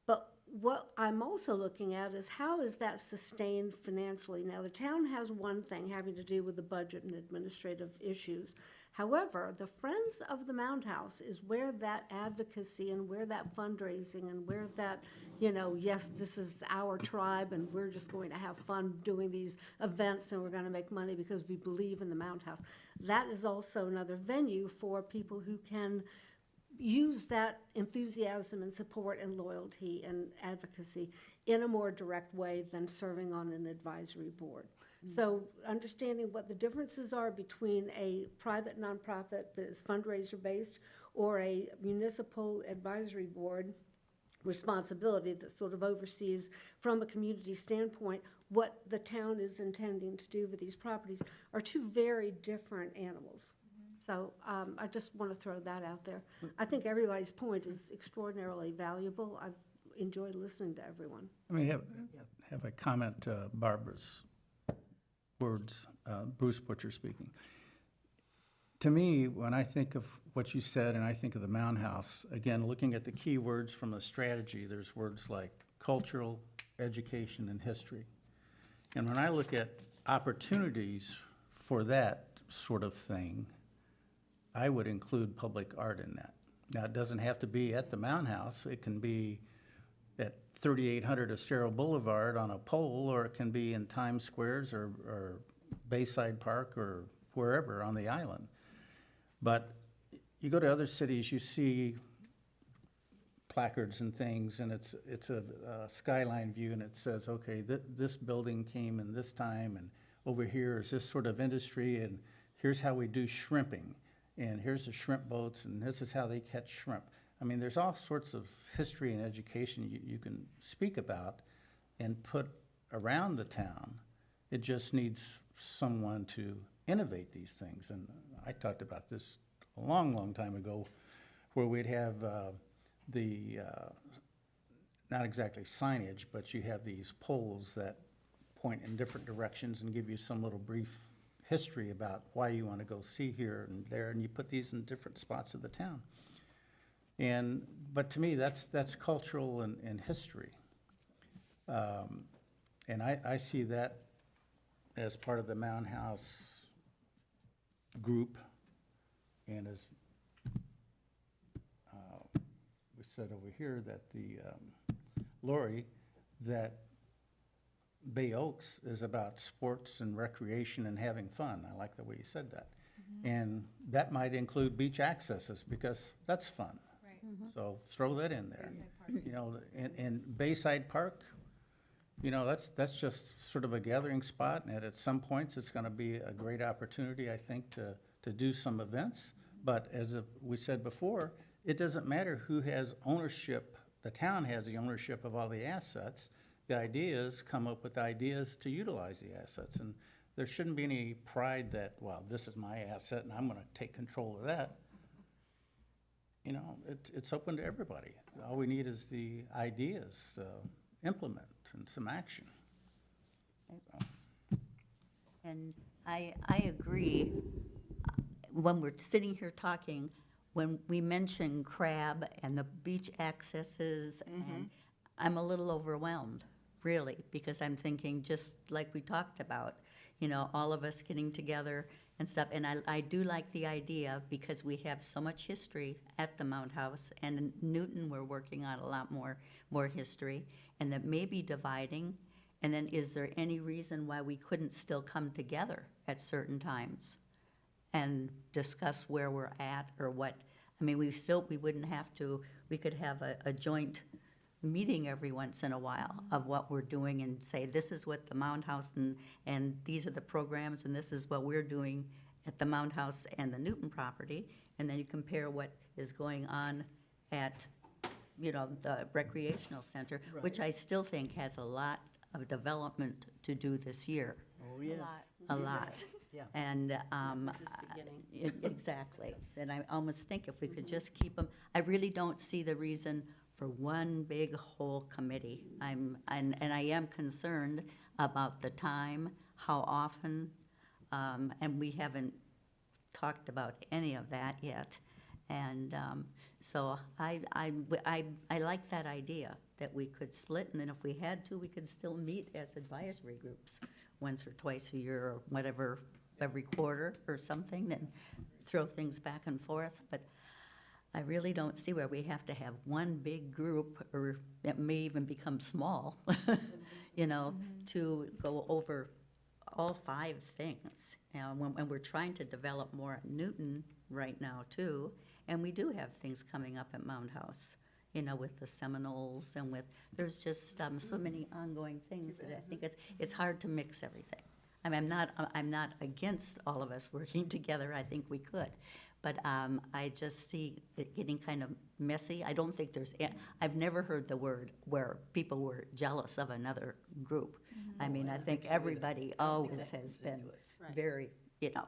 But what I'm also looking at is how is that sustained financially? Now, the town has one thing having to do with the budget and administrative issues. However, the Friends of the Mound House is where that advocacy and where that fundraising and where that, you know, yes, this is our tribe and we're just going to have fun doing these events and we're going to make money because we believe in the Mound House. That is also another venue for people who can use that enthusiasm and support and loyalty and advocacy in a more direct way than serving on an advisory board. So understanding what the differences are between a private nonprofit that is fundraiser-based or a municipal advisory board responsibility that sort of oversees from a community standpoint what the town is intending to do with these properties are two very different animals. So I just want to throw that out there. I think everybody's point is extraordinarily valuable. I've enjoyed listening to everyone. Let me have a comment to Barbara's words, Bruce Butcher speaking. To me, when I think of what you said and I think of the Mound House, again, looking at the key words from the strategy, there's words like cultural, education, and history. And when I look at opportunities for that sort of thing, I would include public art in that. Now, it doesn't have to be at the Mound House. It can be at 3800 Estero Boulevard on a pole, or it can be in Times Squares or Bayside Park or wherever on the island. But you go to other cities, you see placards and things, and it's a skyline view, and it says, okay, this building came in this time, and over here is this sort of industry, and here's how we do shrimping, and here's the shrimp boats, and this is how they catch shrimp. I mean, there's all sorts of history and education you can speak about and put around the town. It just needs someone to innovate these things. And I talked about this a long, long time ago, where we'd have not exactly signage, but you have these poles that point in different directions and give you some little brief history about why you want to go see here and there, and you put these in different spots of the town. But to me, that's cultural and history. And I see that as part of the Mound House group, and as we said over here, that the Lori, that Bay Oaks is about sports and recreation and having fun. I like the way you said that. And that might include beach accesses, because that's fun. So throw that in there. You know, and Bayside Park, you know, that's just sort of a gathering spot, and at some points, it's gonna be a great opportunity, I think, to do some events. But as we said before, it doesn't matter who has ownership. The town has the ownership of all the assets. The idea is come up with ideas to utilize the assets. And there shouldn't be any pride that, well, this is my asset and I'm gonna take control of that. You know, it's open to everybody. All we need is the ideas to implement and some action. And I agree. When we're sitting here talking, when we mention crab and the beach accesses, and I'm a little overwhelmed, really, because I'm thinking, just like we talked about, you know, all of us getting together and stuff. And I do like the idea, because we have so much history at the Mound House, and in Newton, we're working on a lot more history, and that may be dividing. And then is there any reason why we couldn't still come together at certain times and discuss where we're at or what? I mean, we wouldn't have to, we could have a joint meeting every once in a while of what we're doing, and say, this is what the Mound House and these are the programs, and this is what we're doing at the Mound House and the Newton property. And then you compare what is going on at, you know, the recreational center, which I still think has a lot of development to do this year. Oh, yes. A lot. Yeah. And, exactly. And I almost think if we could just keep them, I really don't see the reason for one big whole committee. And I am concerned about the time, how often, and we haven't talked about any of that yet. And so I like that idea, that we could split, and then if we had to, we could still meet as advisory groups once or twice a year, or whatever, every quarter or something, and throw things back and forth. But I really don't see where we have to have one big group, or it may even become small, you know, to go over all 5 things. And we're trying to develop more at Newton right now, too. And we do have things coming up at Mound House, you know, with the Seminoles, and there's just so many ongoing things that I think it's hard to mix everything. I mean, I'm not against all of us working together. I think we could. But I just see it getting kind of messy. I don't think I've never heard the word where people were jealous of another group. I mean, I think everybody always has been very, you know,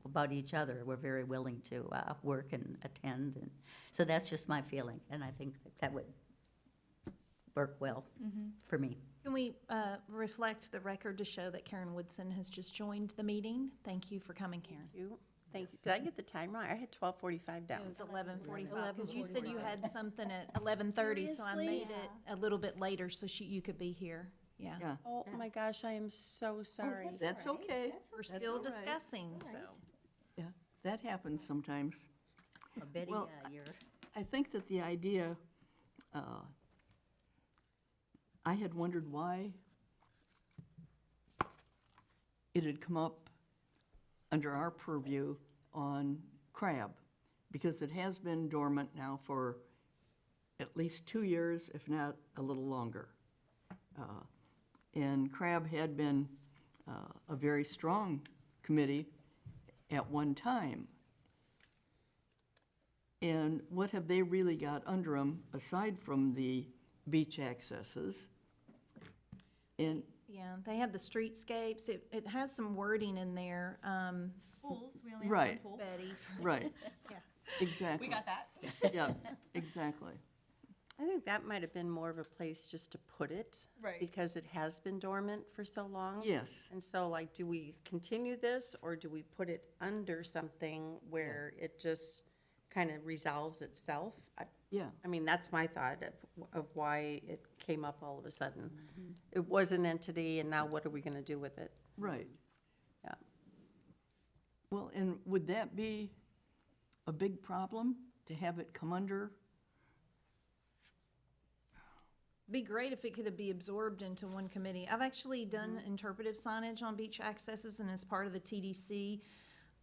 about each other. We're very willing to work and attend. And so that's just my feeling. And I think that would work well for me. Can we reflect the record to show that Karen Woodson has just joined the meeting? Thank you for coming, Karen. Thank you. Did I get the time wrong? I had 12:45 down. It was 11:45, because you said you had something at 11:30, so I made it a little bit later so you could be here. Yeah. Yeah. Oh my gosh, I am so sorry. That's okay. We're still discussing, so. Yeah, that happens sometimes. Betty, Well, you're. I think that the idea, I had wondered why it had come up under our purview on crab, because it has been dormant now for at least 2 years, if not a little longer. And crab had been a very strong committee at one time. And what have they really got under them, aside from the beach accesses? And, Yeah, they have the streetscapes. It has some wording in there, Pools, we only have one Right. pool. Betty. right, Yeah. exactly. We got that. Yeah, exactly. I think that might have been more of a place just to put it. Right. Because it has been dormant for so long. Yes, And so like, do we continue this or do we put it under something where it just kind of resolves itself? yeah, I mean, that's my thought of why it came up all of a sudden. It was an entity and now what are we going to do with it? right. Yeah. Well, and would that be a big problem, to have it come under? Be great if it could be absorbed into one committee. I've actually done interpretive signage on beach accesses, and as part of the TDC,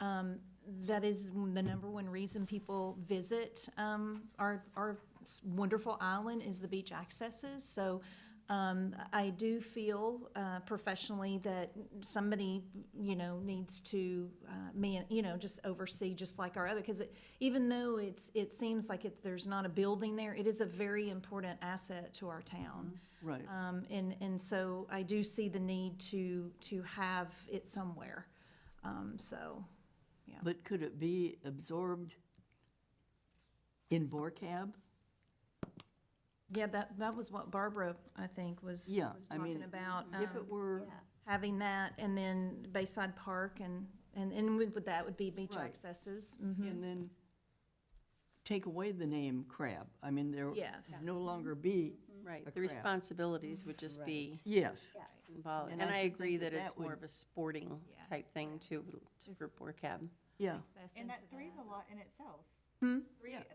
that is the number one reason people visit our wonderful island is the beach accesses. So I do feel professionally that somebody, needs to, just oversee just like our other, because even though it seems like there's not a building there, it is a very important asset to our town. Right. And so I do see the need to have it somewhere. So, yeah. But could it be absorbed in BORCAB? Yeah, that was what Barbara, I think, was Yeah, was I mean, talking about. If it were, Having that, and then Bayside Park, and with that would be beach Right. accesses. and then take away the name crab, I mean, there would Yes. no longer be, Right, A the crab. responsibilities would just be yes. involved. And And I I think agree that that it's that would- more of a sporting Yeah. type thing for BORCAB. Yeah, Access And that into three's a lot in itself. Hmm?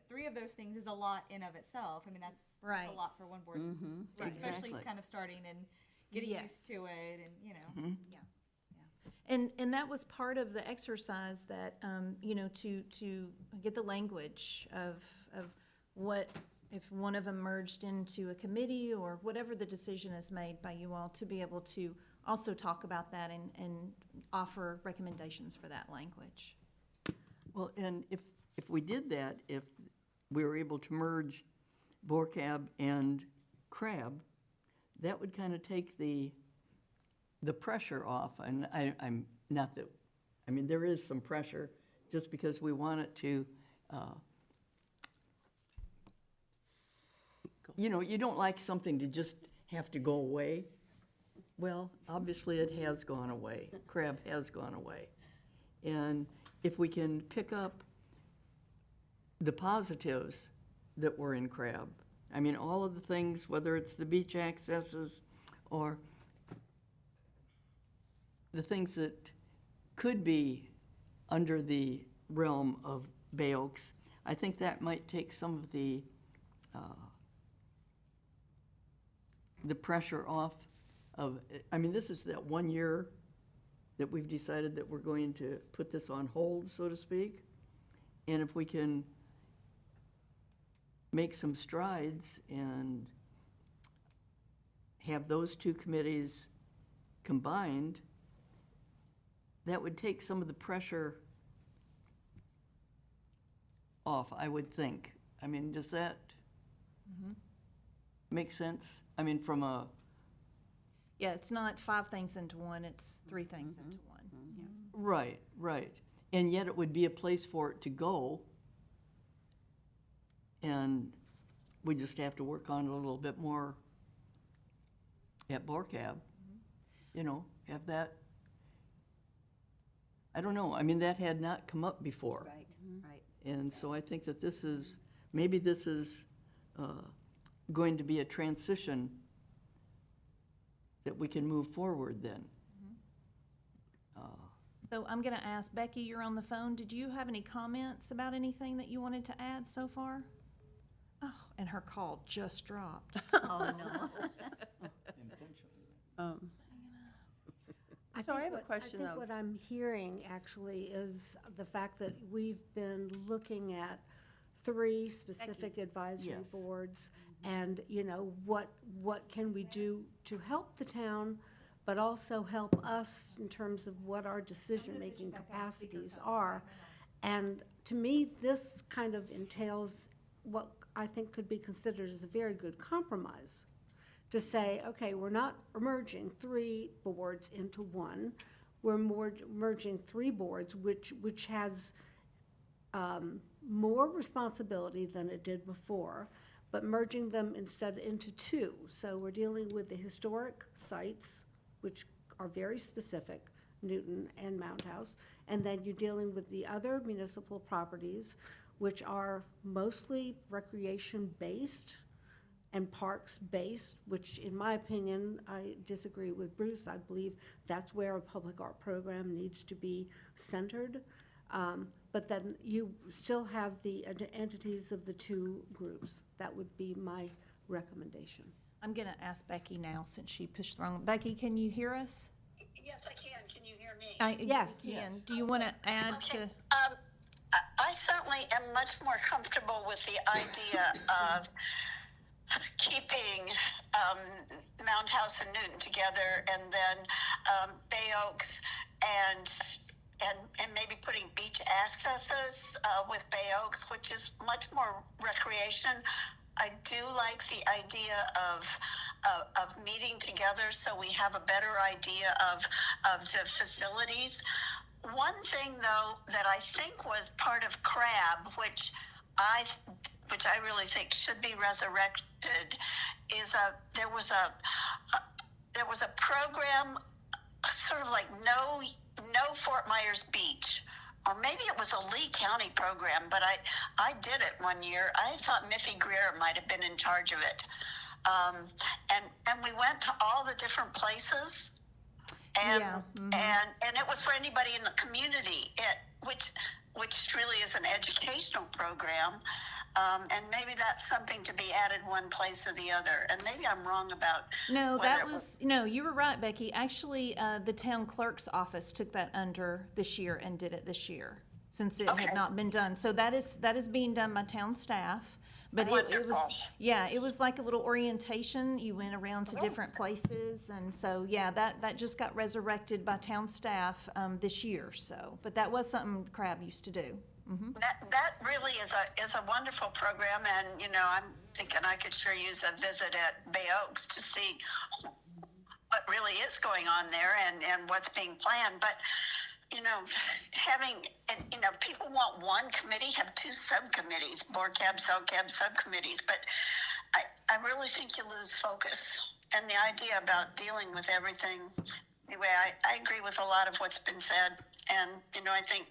Three of those things is a lot in of itself. I mean, that's Right. a lot for one board, Right. especially Exactly. kind of starting and getting Yes. used to it, and Yeah. And that was part of the exercise that, to get the language of what, if one of them merged into a committee or whatever the decision is made by you all, to be able to also talk about that and offer recommendations for that language. well, and if we did that, if we were able to merge BORCAB and crab, that would kind of take the pressure off, and I'm not that, I mean, there is some pressure, just because we want it to, you don't like something to just have to go away. Well, obviously it has gone away, crab has gone away. And if we can pick up the positives that were in crab, I mean, all of the things, whether it's the beach accesses or the things that could be under the realm of Bay Oaks, I think that might take some of the pressure off of, I mean, this is that 1 year that we've decided that we're going to put this on hold, so to speak. And if we can make some strides and have those two committees combined, that would take some of the pressure off, I would think. I mean, does that make sense? I mean, from a, Yeah, it's not 5 things into one, it's 3 things into one. Yeah. right, right. And yet it would be a place for it to go. And we just have to work on it a little bit more at BORCAB. Have that, I don't know, I mean, that had not come up before. Right, right. And so I think that maybe this is going to be a transition that we can move forward then. So I'm going to ask Becky, you're on the phone. Did you have any comments about anything that you wanted to add so far? Oh, and her call just dropped. Oh, no. So I have a question, I think though. what I'm hearing actually is the fact that we've been looking at 3 specific advisory Yes. boards, and, what can we do to help the town, but also help us in terms of what our decision-making capacities are. And to me, this kind of entails what I think could be considered as a very good compromise. To say, okay, we're not merging 3 boards into one, we're merging 3 boards, which has more responsibility than it did before, but merging them instead into 2. So we're dealing with the historic sites, which are very specific, Newton and Mound House, and then you're dealing with the other municipal properties, which are mostly recreation-based and parks-based, which in my opinion, I disagree with Bruce. I believe that's where a public art program needs to be centered. But then you still have the entities of the 2 groups. That would be my recommendation. I'm going to ask Becky now since she pushed the wrong. Becky, can you hear us? Yes, I can. Can you hear me? Yes. You can. Do you want to add to? I certainly am much more comfortable with the idea of keeping Mound House and Newton together, and then Bay Oaks and maybe putting beach accesses with Bay Oaks, which is much more recreation. I do like the idea of meeting together so we have a better idea of the facilities. One thing, though, that I think was part of CRAB, which I really think should be resurrected, is there was a program, sort of like no Fort Myers Beach, or maybe it was a Lee County program, but I did it one year. I thought Miffy Greer might have been in charge of it, and we went to all the different places. And, Yeah. and it was for anybody in the community, which really is an educational program. And maybe that's something to be added one place or the other. And maybe I'm wrong about No, whether that it was, no, you were right, Becky. Actually, the town clerk's office took that under this year and did it this year, since it had Okay. not been done. So that is being done by town staff. But it Wonderful. was, yeah, it was like a little orientation. You went around to different places. And so, yeah, that just got resurrected by town staff this year, so. But that was something CRAB used to do. That really is a wonderful program, and I'm thinking I could sure use a visit at Bay Oaks to see what really is going on there and what's being planned. But people want one committee, have 2 subcommittees, BORCAB, CELCAB subcommittees, but I really think you lose focus and the idea about dealing with everything. Anyway, I agree with a lot of what's been said, and I think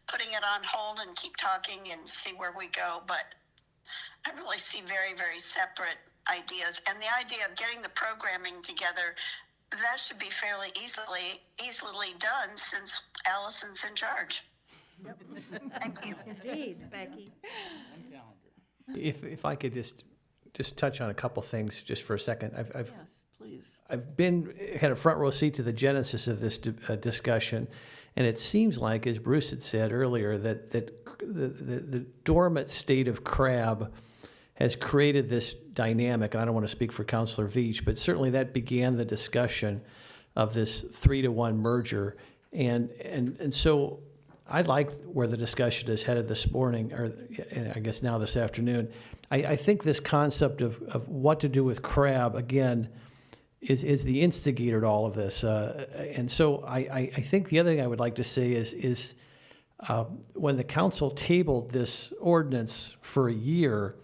putting it on hold and keep talking and see where we go, but I really see very, very separate ideas. And the idea of getting the programming together, that should be fairly easily done since Allison's in charge. Yep. Thank you. Indeed, Becky. If I could just touch on a couple things just for a second. Yes, please. I've had a front row seat to the genesis of this discussion, and it seems like, as Bruce had said earlier, that the dormant state of CRAB has created this dynamic, and I don't want to speak for Councilor Veach, but certainly that began the discussion of this 3-to-1 merger, and so I like where the discussion is headed this morning, or I guess now this afternoon. I think this concept of what to do with CRAB, again, is the instigator to all of this. And so I think the other thing I would like to say is when the council tabled this ordinance for a year,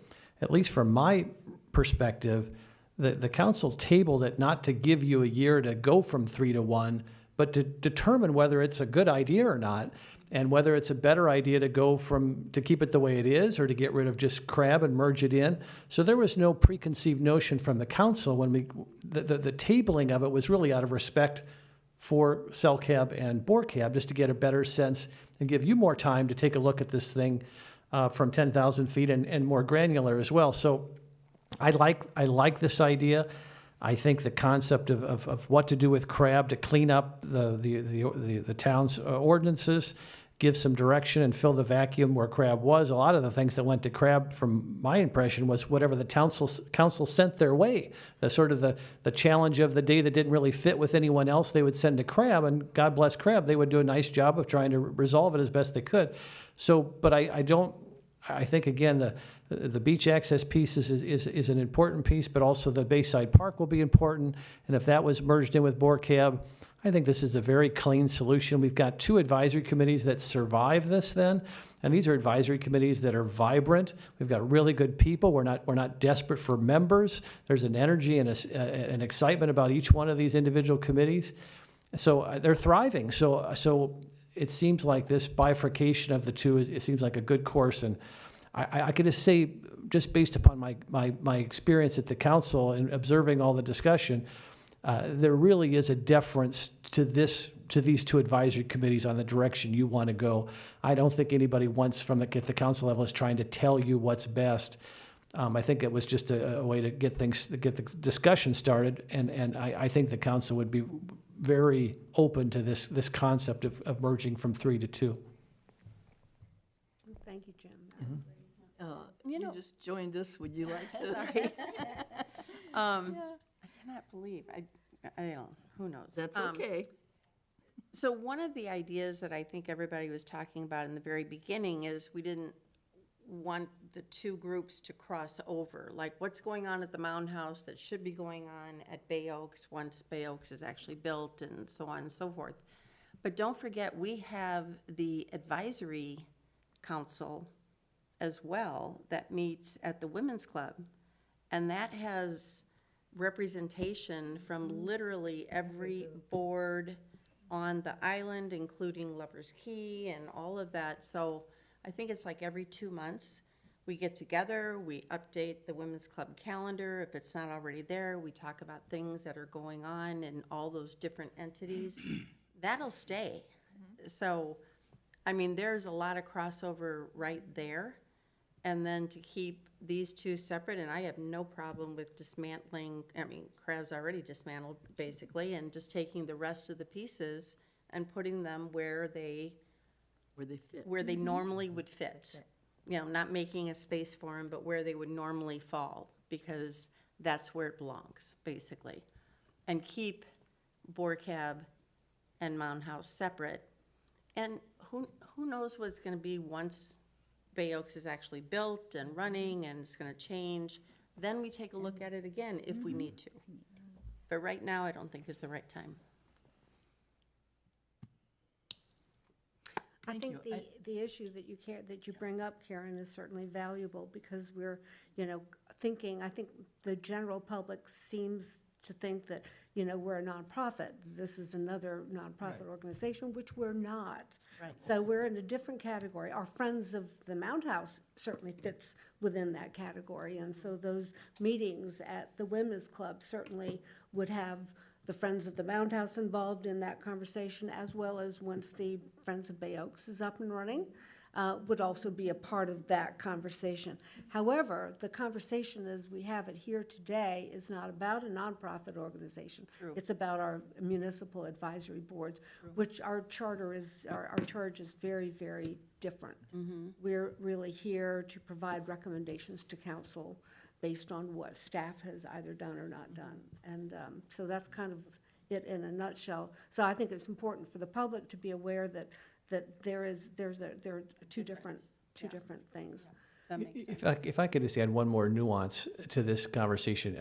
at least from my perspective, the council tabled it not to give you a year to go from 3-to-1, but to determine whether it's a good idea or not, and whether it's a better idea to keep it the way it is, or to get rid of just CRAB and merge it in. So there was no preconceived notion from the council when the tabling of it was really out of respect for CELCAB and BORCAB, just to get a better sense and give you more time to take a look at this thing from 10,000 feet and more granular as well. So I like this idea. I think the concept of what to do with CRAB to clean up the town's ordinances give some direction and fill the vacuum where crab was. A lot of the things that went to crab, from my impression, was whatever the council sent their way. The sort of the challenge of the day that didn't really fit with anyone else, they would send to crab, and God bless crab, they would do a nice job of trying to resolve it as best they could. So, but I think, again, the beach access piece is an important piece, but also the Bayside Park will be important. And if that was merged in with BORCAB, I think this is a very clean solution. We've got 2 advisory committees that survive this then, and these are advisory committees that are vibrant. We've got really good people. We're not desperate for members. There's an energy and an excitement about each one of these individual committees. So they're thriving. So it seems like this bifurcation of the 2 it seems like a good course. And I could just say, just based upon my experience at the council and observing all the discussion, there really is a deference to these 2 advisory committees on the direction you want to go. I don't think anybody once at the council level is trying to tell you what's best. I think it was just a way to get the discussion started, and I think the council would be very open to this concept of merging from 3 to 2. Thank you, Jim. You just joined us. Would you like to? Sorry. I cannot believe, I don't, who knows? That's okay. So one of the ideas that I think everybody was talking about in the very beginning is we didn't want the 2 groups to cross over. Like what's going on at the Mound House that should be going on at Bay Oaks once Bay Oaks is actually built, and so on and so forth. But don't forget, we have the advisory council as well that meets at the Women's Club. And that has representation from literally every board on the island, including Lover's Key and all of that. So I think it's like every 2 months, we get together, we update the Women's Club calendar. If it's not already there, we talk about things that are going on in all those different entities. That'll stay. So, I mean, there's a lot of crossover right there. And then to keep these 2 separate, and I have no problem with dismantling, I mean, Crab's already dismantled basically, and just taking the rest of the pieces and putting them where they fit. where they normally would fit. You know, not making a space for them, but where they would normally fall, because that's where it belongs, basically. And keep BORCAB and Mound House separate. And who knows what it's gonna be once Bay Oaks is actually built and running and it's gonna change. Then we take a look at it again if we need to. But right now, I don't think is the right time. I think the issue that you bring up, Karen, is certainly valuable, because we're, thinking, I think the general public seems to think that, we're a nonprofit. This is another nonprofit organization, which we're not. Right. So we're in a different category. Our Friends of the Mound House certainly fits within that category. And so those meetings at the Women's Club certainly would have the Friends of the Mound House involved in that conversation, as well as once the Friends of Bay Oaks is up and running, would also be a part of that conversation. However, the conversation as we have it here today is not about a nonprofit organization. True. It's about our municipal advisory boards, which our charter is, our charge is very, very different. We're really here to provide recommendations to council based on what staff has either done or not done. And so that's kind of it in a nutshell. So I think it's important for the public to be aware that there are two different things. That makes sense. If I could just add one more nuance to this conversation,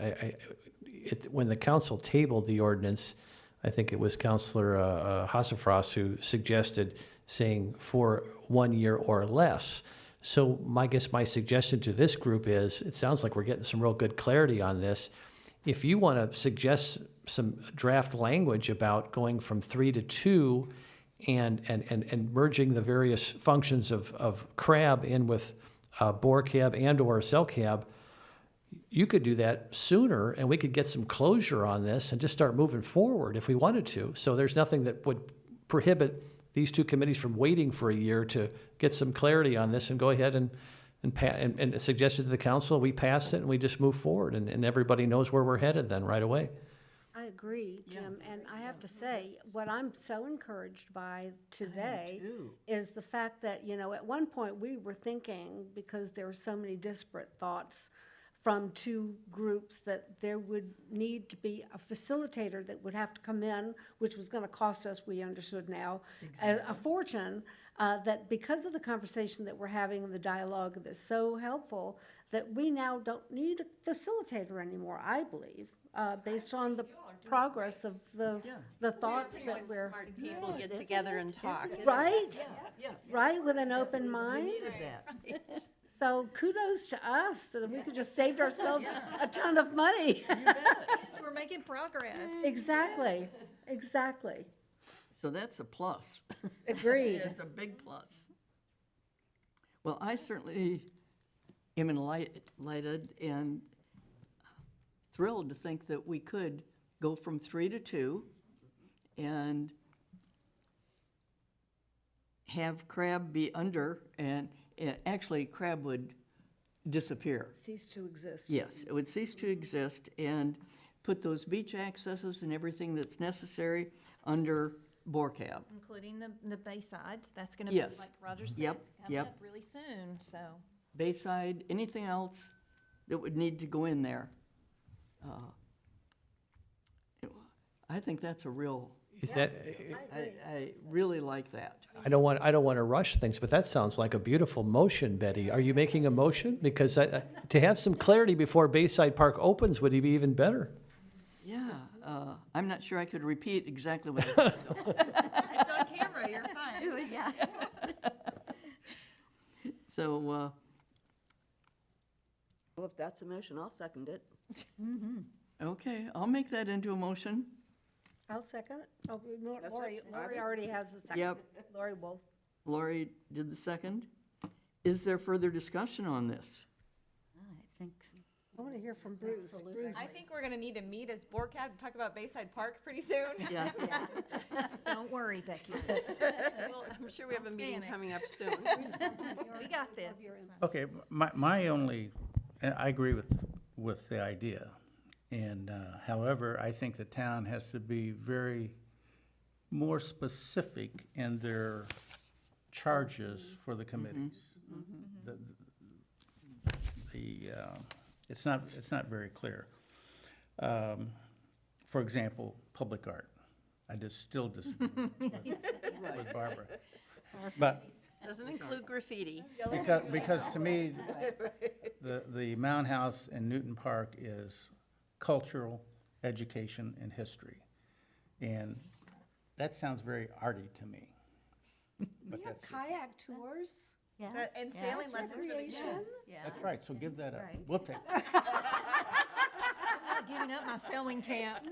when the council tabled the ordinance, I think it was Councilor Hassefras who suggested saying for 1 year or less. So my suggestion to this group is, it sounds like we're getting some real good clarity on this. If you want to suggest some draft language about going from 3 to 2 and merging the various functions of CRAB in with BORCAB and or CELCAB, you could do that sooner, and we could get some closure on this and just start moving forward if we wanted to. So there's nothing that would prohibit these 2 committees from waiting for a year to get some clarity on this and go ahead and suggest it to the council. We pass it and we just move forward, and everybody knows where we're headed then right away. I I agree, Jim, and I have to say, what I'm so encouraged by today too. is the fact that, you know, at one point, we were thinking, because there were so many disparate thoughts from two groups, that there would need to be a facilitator that would have to come in, which was gonna cost us, we understood now, a fortune, that because of the conversation that we're having and the dialogue that's so helpful, that we now don't need a facilitator anymore, I believe, based on the progress of the thoughts that we're, Smart people get together and talk. right? Yeah. Right, with an open mind? Needed that. So kudos to us, so that we could just saved ourselves a ton of money. We're making progress. Exactly, exactly. So that's a plus. Agreed. It's a big plus. Well, I certainly am enlightened and thrilled to think that we could go from 3 to 2 and have CRAB be under, and actually CRAB would disappear. Cease to exist. Yes, it would cease to exist, and put those beach accesses and everything that's necessary under BORCAB. Including the Bayside, that's gonna be, Yes. like Roger said, Yep, it's coming yep. up really soon, so. Bayside, anything else that would need to go in there. I think that's a real, Is that, I really like that. I don't want to rush things, but that sounds like a beautiful motion, Betty. Are you making a motion? Because to have some clarity before Bayside Park opens would be even better. Yeah, I'm not sure I could repeat exactly what I said, though. It's on camera, you're fine. Yeah. So, Well, if that's a motion, I'll second it. okay, I'll make that into a motion. I'll second it. Oh, no, Lori already has a second. Yep. Lori Wolf. Lori did the second. Is there further discussion on this? I think, I want to hear from Bruce. Bruce. I think we're gonna need to meet as BORCAB to talk about Bayside Park pretty soon. Yeah. Don't worry, Becky. Well, I'm sure we have a meeting coming up soon. We got this. Okay, my only, and I agree with the idea. And however, I think the town has to be very more specific in their charges for the committees. It's not very clear. For example, public art. I just still disagree with Barbara. But Doesn't include graffiti. because to me, the Mound House in Newton Park is cultural, education, and history. And that sounds very arty to me. But We have that's just- kayak tours. yeah. And yeah. sailing lessons for the Recreation. kids. That's right, so give that up. Right. We'll take it. I'm not giving up my sailing camp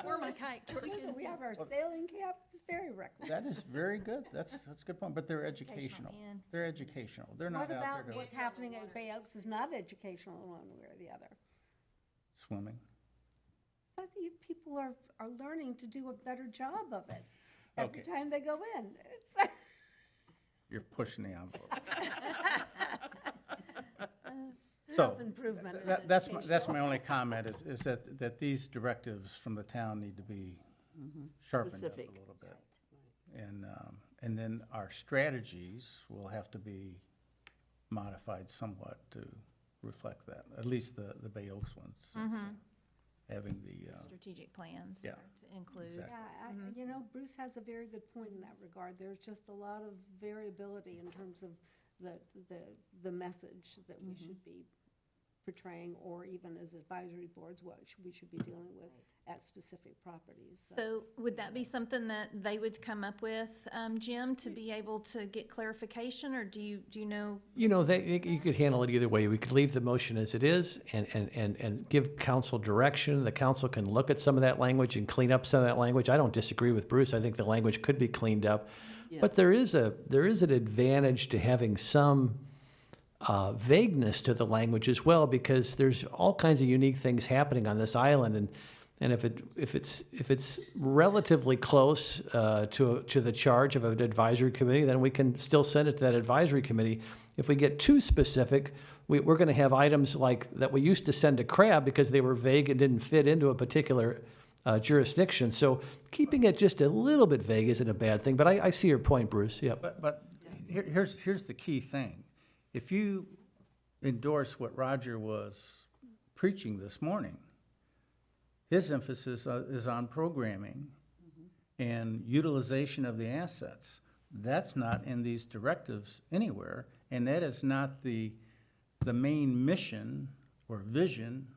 or my kite tours. We have our sailing camp. It's very recreational. That is very good, that's a good point, but they're educational. Ian. They're educational, they're What not out about there to what's happening at Bay Oaks is not educational in one way or the other? swimming. But people are learning to do a better job of it every Okay. time they go in. It's- You're pushing the envelope. So, Self-improvement is that's my only comment, is that these directives from the town need to be sharpened up a Specific. little bit. And then our strategies will have to be modified somewhat to reflect that, at least the Bay Oaks ones. Having the, Strategic plans Yeah. to include. Exactly. Yeah, you know, Bruce has a very good point in that regard. There's just a lot of variability in terms of the message that we should be portraying, or even as advisory boards, what we should be dealing with at specific properties. So would that be something that they would come up with, Jim, to be able to get clarification, or do you know? You know, you could handle it either way. We could leave the motion as it is and give council direction. The council can look at some of that language and clean up some of that language. I don't disagree with Bruce. I think the language could be cleaned up. But there is an advantage to having some vagueness to the language as well, because there's all kinds of unique things happening on this island, and if it's relatively close to the charge of an advisory committee, then we can still send it to that advisory committee. If we get too specific, we're going to have items like that we used to send to CRAB because they were vague and didn't fit into a particular jurisdiction. So keeping it just a little bit vague isn't a bad thing, but I see your point, Bruce, yeah. But here's the key thing. If you endorse what Roger was preaching this morning, his emphasis is on programming and utilization of the assets. That's not in these directives anywhere, and that is not the main mission or vision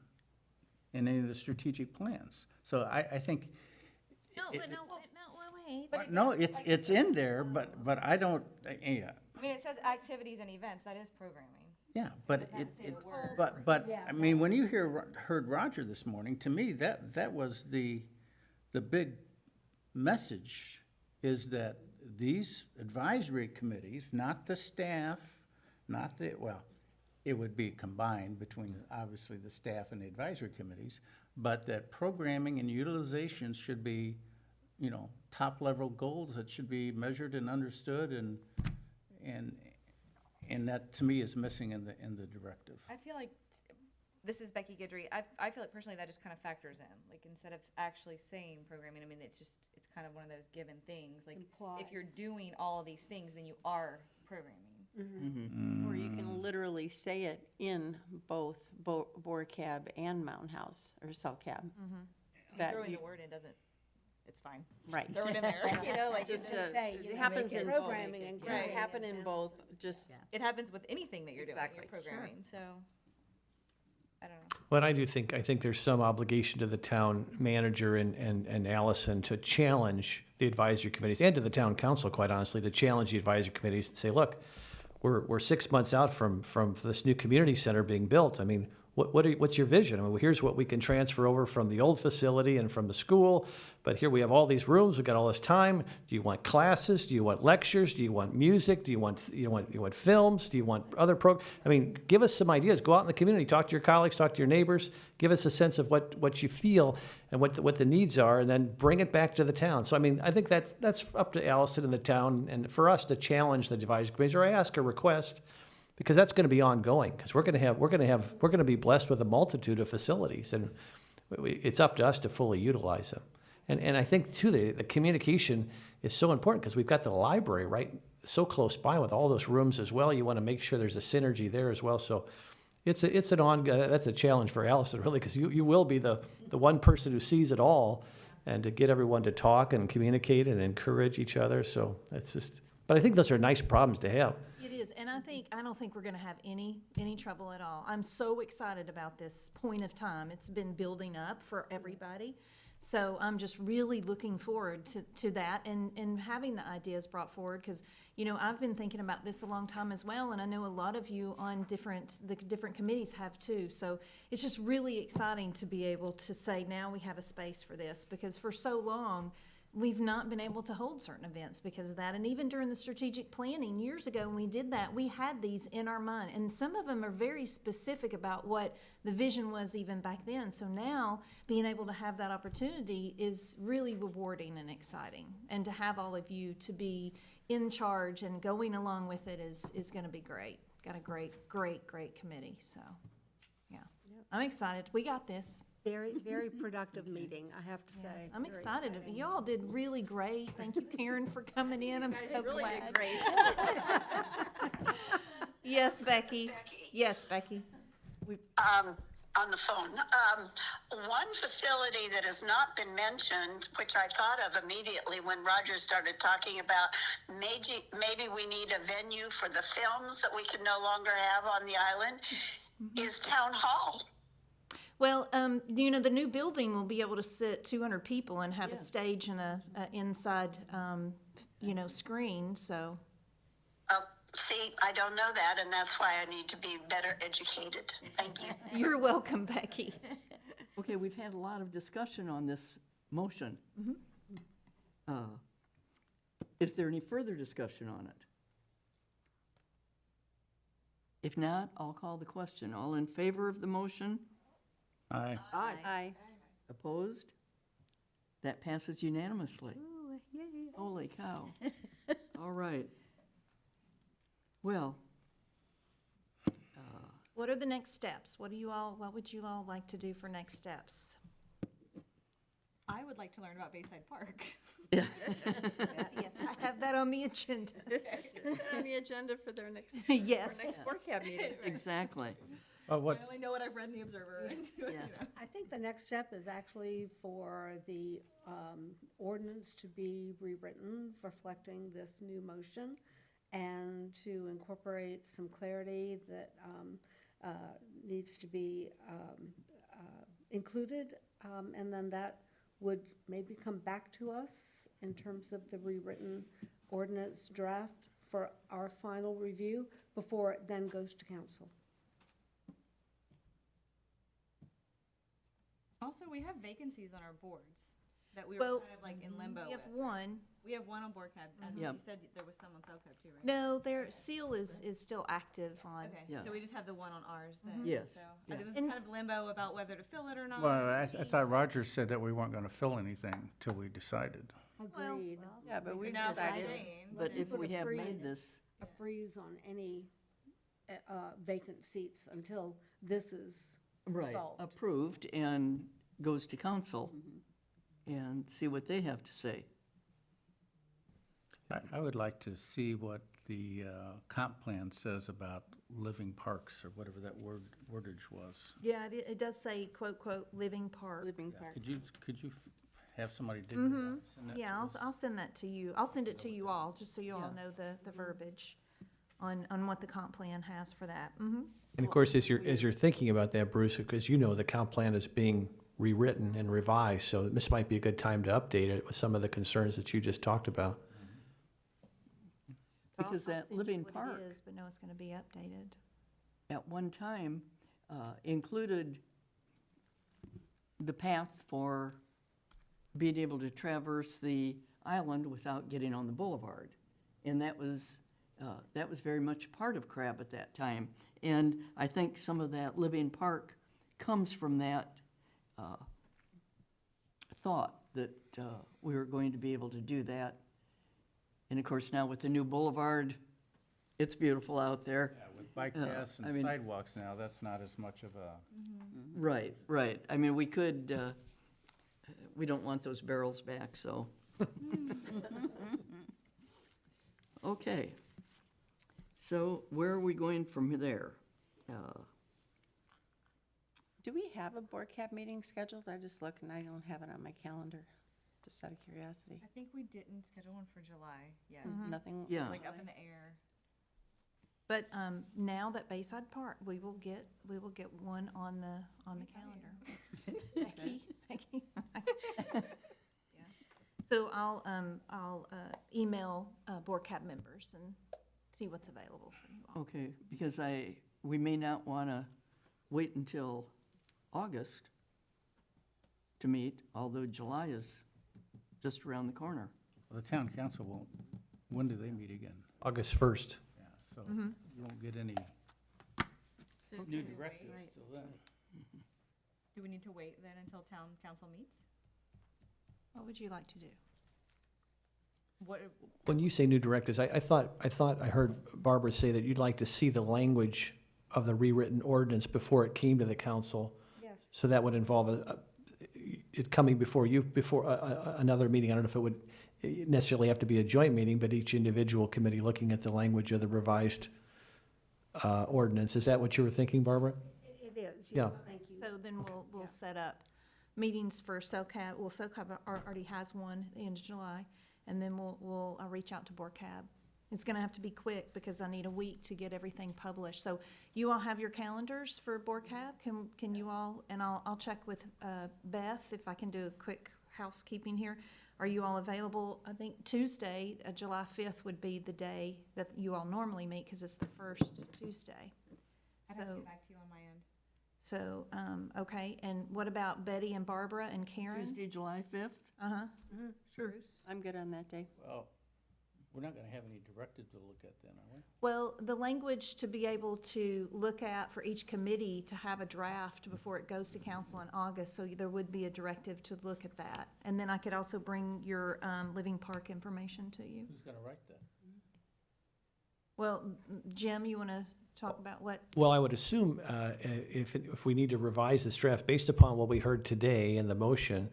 in any of the strategic plans. So I think. wait. No, it's in there, but I don't, yeah. I mean, it says activities and events, that is programming. Yeah, but I mean, when you heard Roger this morning, to me, that was the big message, is that these advisory committees, not the staff, well, it would be combined between, obviously, the staff and the advisory committees, but that programming and utilization should be, top-level goals that should be measured and understood, and that, to me, is missing in the directive. I feel like, this is Becky Guidry, I feel like personally that just kind of factors in, like, instead of actually saying programming, I mean, it's kind of one of those given things, like, implied. if you're doing all these things, then you are programming. Or you can literally say it in both BORCAB and Mountain House, or CELCAB. That Throwing you- the word in doesn't, it's fine. Right. Throw it in there, like, Just say, it happens in both. programming and It can grading happen in events. both, just, it happens with anything that you're doing, Exactly, you're sure. programming, so, I don't know. But I think there's some obligation to the town manager and Allison to challenge the advisory committees, and to the town council, quite honestly, to challenge the advisory committees and say, look, we're 6 months out from this new community center being built. I mean, what's your vision? I mean, here's what we can transfer over from the old facility and from the school, but here we have all these rooms, we've got all this time. Do you want classes? Do you want lectures? Do you want music? Do you want films? Do you want other I mean, give us some ideas. Go out in the community, talk to your colleagues, talk to your neighbors, give us a sense of what you feel and what the needs are, and then bring it back to the town. So, I mean, I think that's up to Allison and the town, and for us to challenge the advisory committees, or ask a request, because that's going to be ongoing, because we're going to be blessed with a multitude of facilities, and it's up to us to fully utilize them. And I think too, the communication is so important, because we've got the library right so close by with all those rooms as well. You want to make sure there's a synergy there as well. So that's a challenge for Allison, really, because you will be the one person who sees it all, and to get everyone to talk and communicate and encourage each other. So it's just, but I think those are nice problems to have. It is, and I don't think we're gonna have any trouble at all. I'm so excited about this point of time. It's been building up for everybody. So I'm just really looking forward to that, and having the ideas brought forward, because, I've been thinking about this a long time as well, and I know a lot of you on the different committees have too. So it's just really exciting to be able to say, now we have a space for this, because for so long, we've not been able to hold certain events because of that. And even during the strategic planning years ago, when we did that, we had these in our mind. And some of them are very specific about what the vision was even back then. So now being able to have that opportunity is really rewarding and exciting. And to have all of you to be in charge and going along with it is going to be great. Got a great committee. So, yeah, I'm excited. We got this. Very, very productive meeting, I have to say. I'm Very excited. exciting. Y'all did really great. Thank you, Karen, for coming in. I'm so glad. Yes, Becky. Yes, Becky. On the phone. One facility that has not been mentioned, which I thought of immediately when Roger started talking about maybe we need a venue for the films that we can no longer have on the island, is Town Hall. Well, the new building will be able to sit 200 people and have a stage and a inside, screen, so. See, I don't know that, and that's why I need to be better educated. Thank you. You're welcome, Becky. Okay, we've had a lot of discussion on this motion. Is there any further discussion on it? If not, I'll call the question. All in favor of the motion? Aye. Aye. Opposed? That passes unanimously. Holy cow. All right. Well, What are the next steps? What would you all like to do for next steps? I would like to learn about Bayside Park. Yes, I have that on the agenda. On the agenda for their next, Yes. next BORCAB meeting. Exactly. What, I only know what I've read in the Observer. I think the next step is actually for the ordinance to be rewritten, reflecting this new motion, and to incorporate some clarity that needs to be included, and then that would maybe come back to us in terms of the rewritten ordinance draft for our final review before it then goes to council. Also, we have vacancies on our boards that we Well, were kind of like in limbo We have with. one. We have one on BORCAB, and Yep. you said there was some on CELCAB too, right? No, their seal is still active on. Okay, Yeah. so we just have the one on ours then. Yes, So yeah. it was And- kind of limbo about whether to fill it or not. well, I thought Roger said that we weren't gonna fill anything till we decided. Agreed. Yeah, but we Now decided, staying. But if put we a have made freeze. this, A freeze on any vacant seats until this is right, resolved. approved and goes to council and see what they have to say. I would like to see what the comp plan says about living parks, or whatever that wordage was. Yeah, it does say quote, quote, living park. living park. Could you have somebody dig that out and send that to Yeah, us? I'll send that to you. I'll send it to you all, just so you all know the verbiage on what the comp plan has for that. And of course, as you're thinking about that, Bruce, because you know the comp plan is being rewritten and revised, so this might be a good time to update it with some of the concerns that you just talked about. So I'll- Because I'll that send you living what it park- is, but no, it's gonna be updated. At one time, included the path for being able to traverse the island without getting on the boulevard. And that was very much part of CRAB at that time. And I think some of that living park comes from that thought that we were going to be able to do that. And of course, now with the new boulevard, it's beautiful out there. Yeah, with bike paths I and mean- sidewalks now, that's not as much of a, Right, right. I mean, we could, we don't want those barrels back, so. Okay. So where are we going from there? Do we have a BORCAB meeting scheduled? I just looked and I don't have it on my calendar, just out of curiosity. I think we didn't schedule one for July yet. Nothing? Yeah. It's like up in the air. But now that Bayside Park, we will get one on the calendar. Becky. Yeah. So I'll email BORCAB members and see what's available for you all. Okay, because we may not want to wait until August to meet, although July is just around the corner. well, the town council won't, when do they meet again? August 1st. Yeah, so you won't get any new directives till then. Do we need to wait then until town council meets? What would you like to do? What, When you say new directives, I thought I heard Barbara say that you'd like to see the language of the rewritten ordinance before it came to the council. Yes. So that would involve it coming before you, before another meeting. I don't know if it would necessarily have to be a joint meeting, but each individual committee looking at the language of the revised ordinance. Is that what you were thinking, Barbara? It is, Yeah. yes, thank you. So then we'll set up meetings for CELCAB. Well, CELCAB already has one at the end of July, and then we'll reach out to BORCAB. It's gonna have to be quick because I need a week to get everything published. So you all have your calendars for BORCAB? Can you all, and I'll check with Beth if I can do a quick housekeeping here. Are you all available? I think Tuesday, July 5th would be the day that you all normally meet because it's the first Tuesday. I'd have to So, get back to you on my end. so, okay, and what about Betty and Barbara and Karen? Tuesday, July 5th? Uh-huh. Sure. Bruce? I'm good on that day. Well, we're not gonna have any directives to look at then, are we? Well, the language to be able to look at for each committee to have a draft before it goes to council in August, so there would be a directive to look at that. And then I could also bring your living park information to you. Who's gonna write that? Well, Jim, you want to talk about what? Well, I would assume if we need to revise this draft based upon what we heard today in the motion,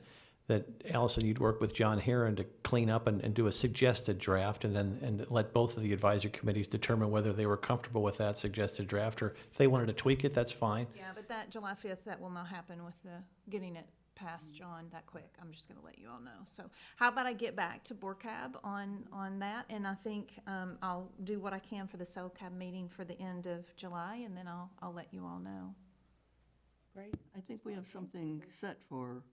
that Allison, you'd work with John Heron to clean up and do a suggested draft, and then, and let both of the advisory committees determine whether they were comfortable with that suggested draft, or if they wanted to tweak it, that's fine. Yeah, but that July 5th, that will not happen with the, getting it past John that quick. I'm just gonna let you all know. So how about I get back to BORCAB on that? And I think, I'll do what I can for the CELCAB meeting for the end of July, and then I'll let you all know. Great. I think we have something set for,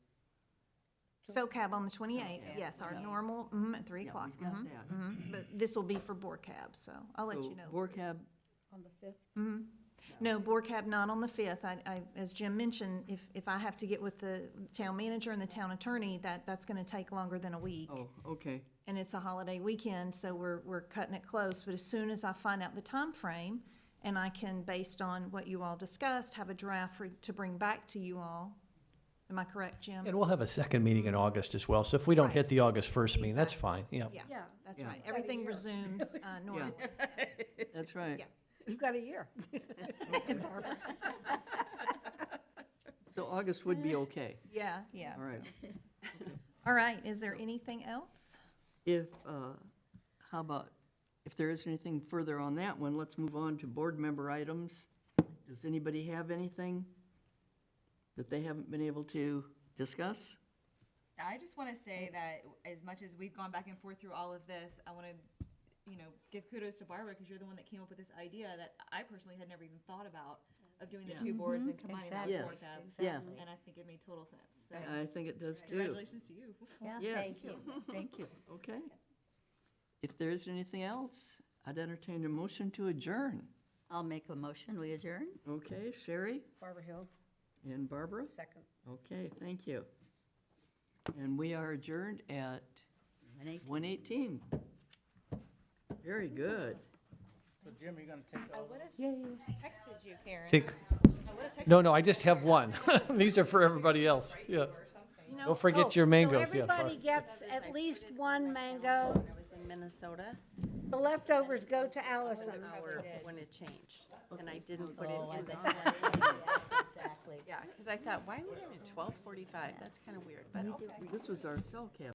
CELCAB on the 28th, yes, our normal, at 3 yeah, o'clock. we've got that. But this will be for BORCAB, so I'll let So you know. BORCAB, On the 5th? No, BORCAB not on the 5th. As Jim mentioned, if I have to get with the town manager and the town attorney, that's gonna take longer than a week. oh, okay. And it's a holiday weekend, so we're cutting it close. But as soon as I find out the time frame, and I can, based on what you all discussed, have a draft to bring back to you all. Am I correct, Jim? And we'll have a second meeting in August as well, so if we don't hit the August 1st meeting, that's fine, yeah. Yeah, Yeah. that's Yeah. right. Everything resumes normally. That's right. Yeah. We've got a year. So August would be okay. Yeah, yeah. All right. All right, is there anything else? If, how about, if there is anything further on that one, let's move on to board member items. Does anybody have anything that they haven't been able to discuss? I just want to say that as much as we've gone back and forth through all of this, I want to, give kudos to Barbara, because you're the one that came up with this idea that I personally had never even thought about, of doing the two boards and combining that with Yes. BORCAB. Yeah. And I think it made total sense. So I think it does too. congratulations to you. Yeah, Yes. thank you, thank you. Okay. If there isn't anything else, I'd entertain a motion to adjourn. I'll make a motion, we adjourn? Okay, Sherry Barbara Hill, and Barbara? second. Okay, thank you. And we are adjourned at 1:18. 1:18. Very good. So Jim, you're gonna take all Texted you, Karen. Take, no, I just have one. These are for everybody else, yeah. Don't forget your mangoes, yeah. Everybody gets at least one mango. I was in Minnesota, The leftovers go to Allison. hour when it changed, and I didn't put it Oh, I in the. bet. Exactly. Yeah, because I thought, why would it be 12:45? That's kind of weird, but okay. This was our CELCAB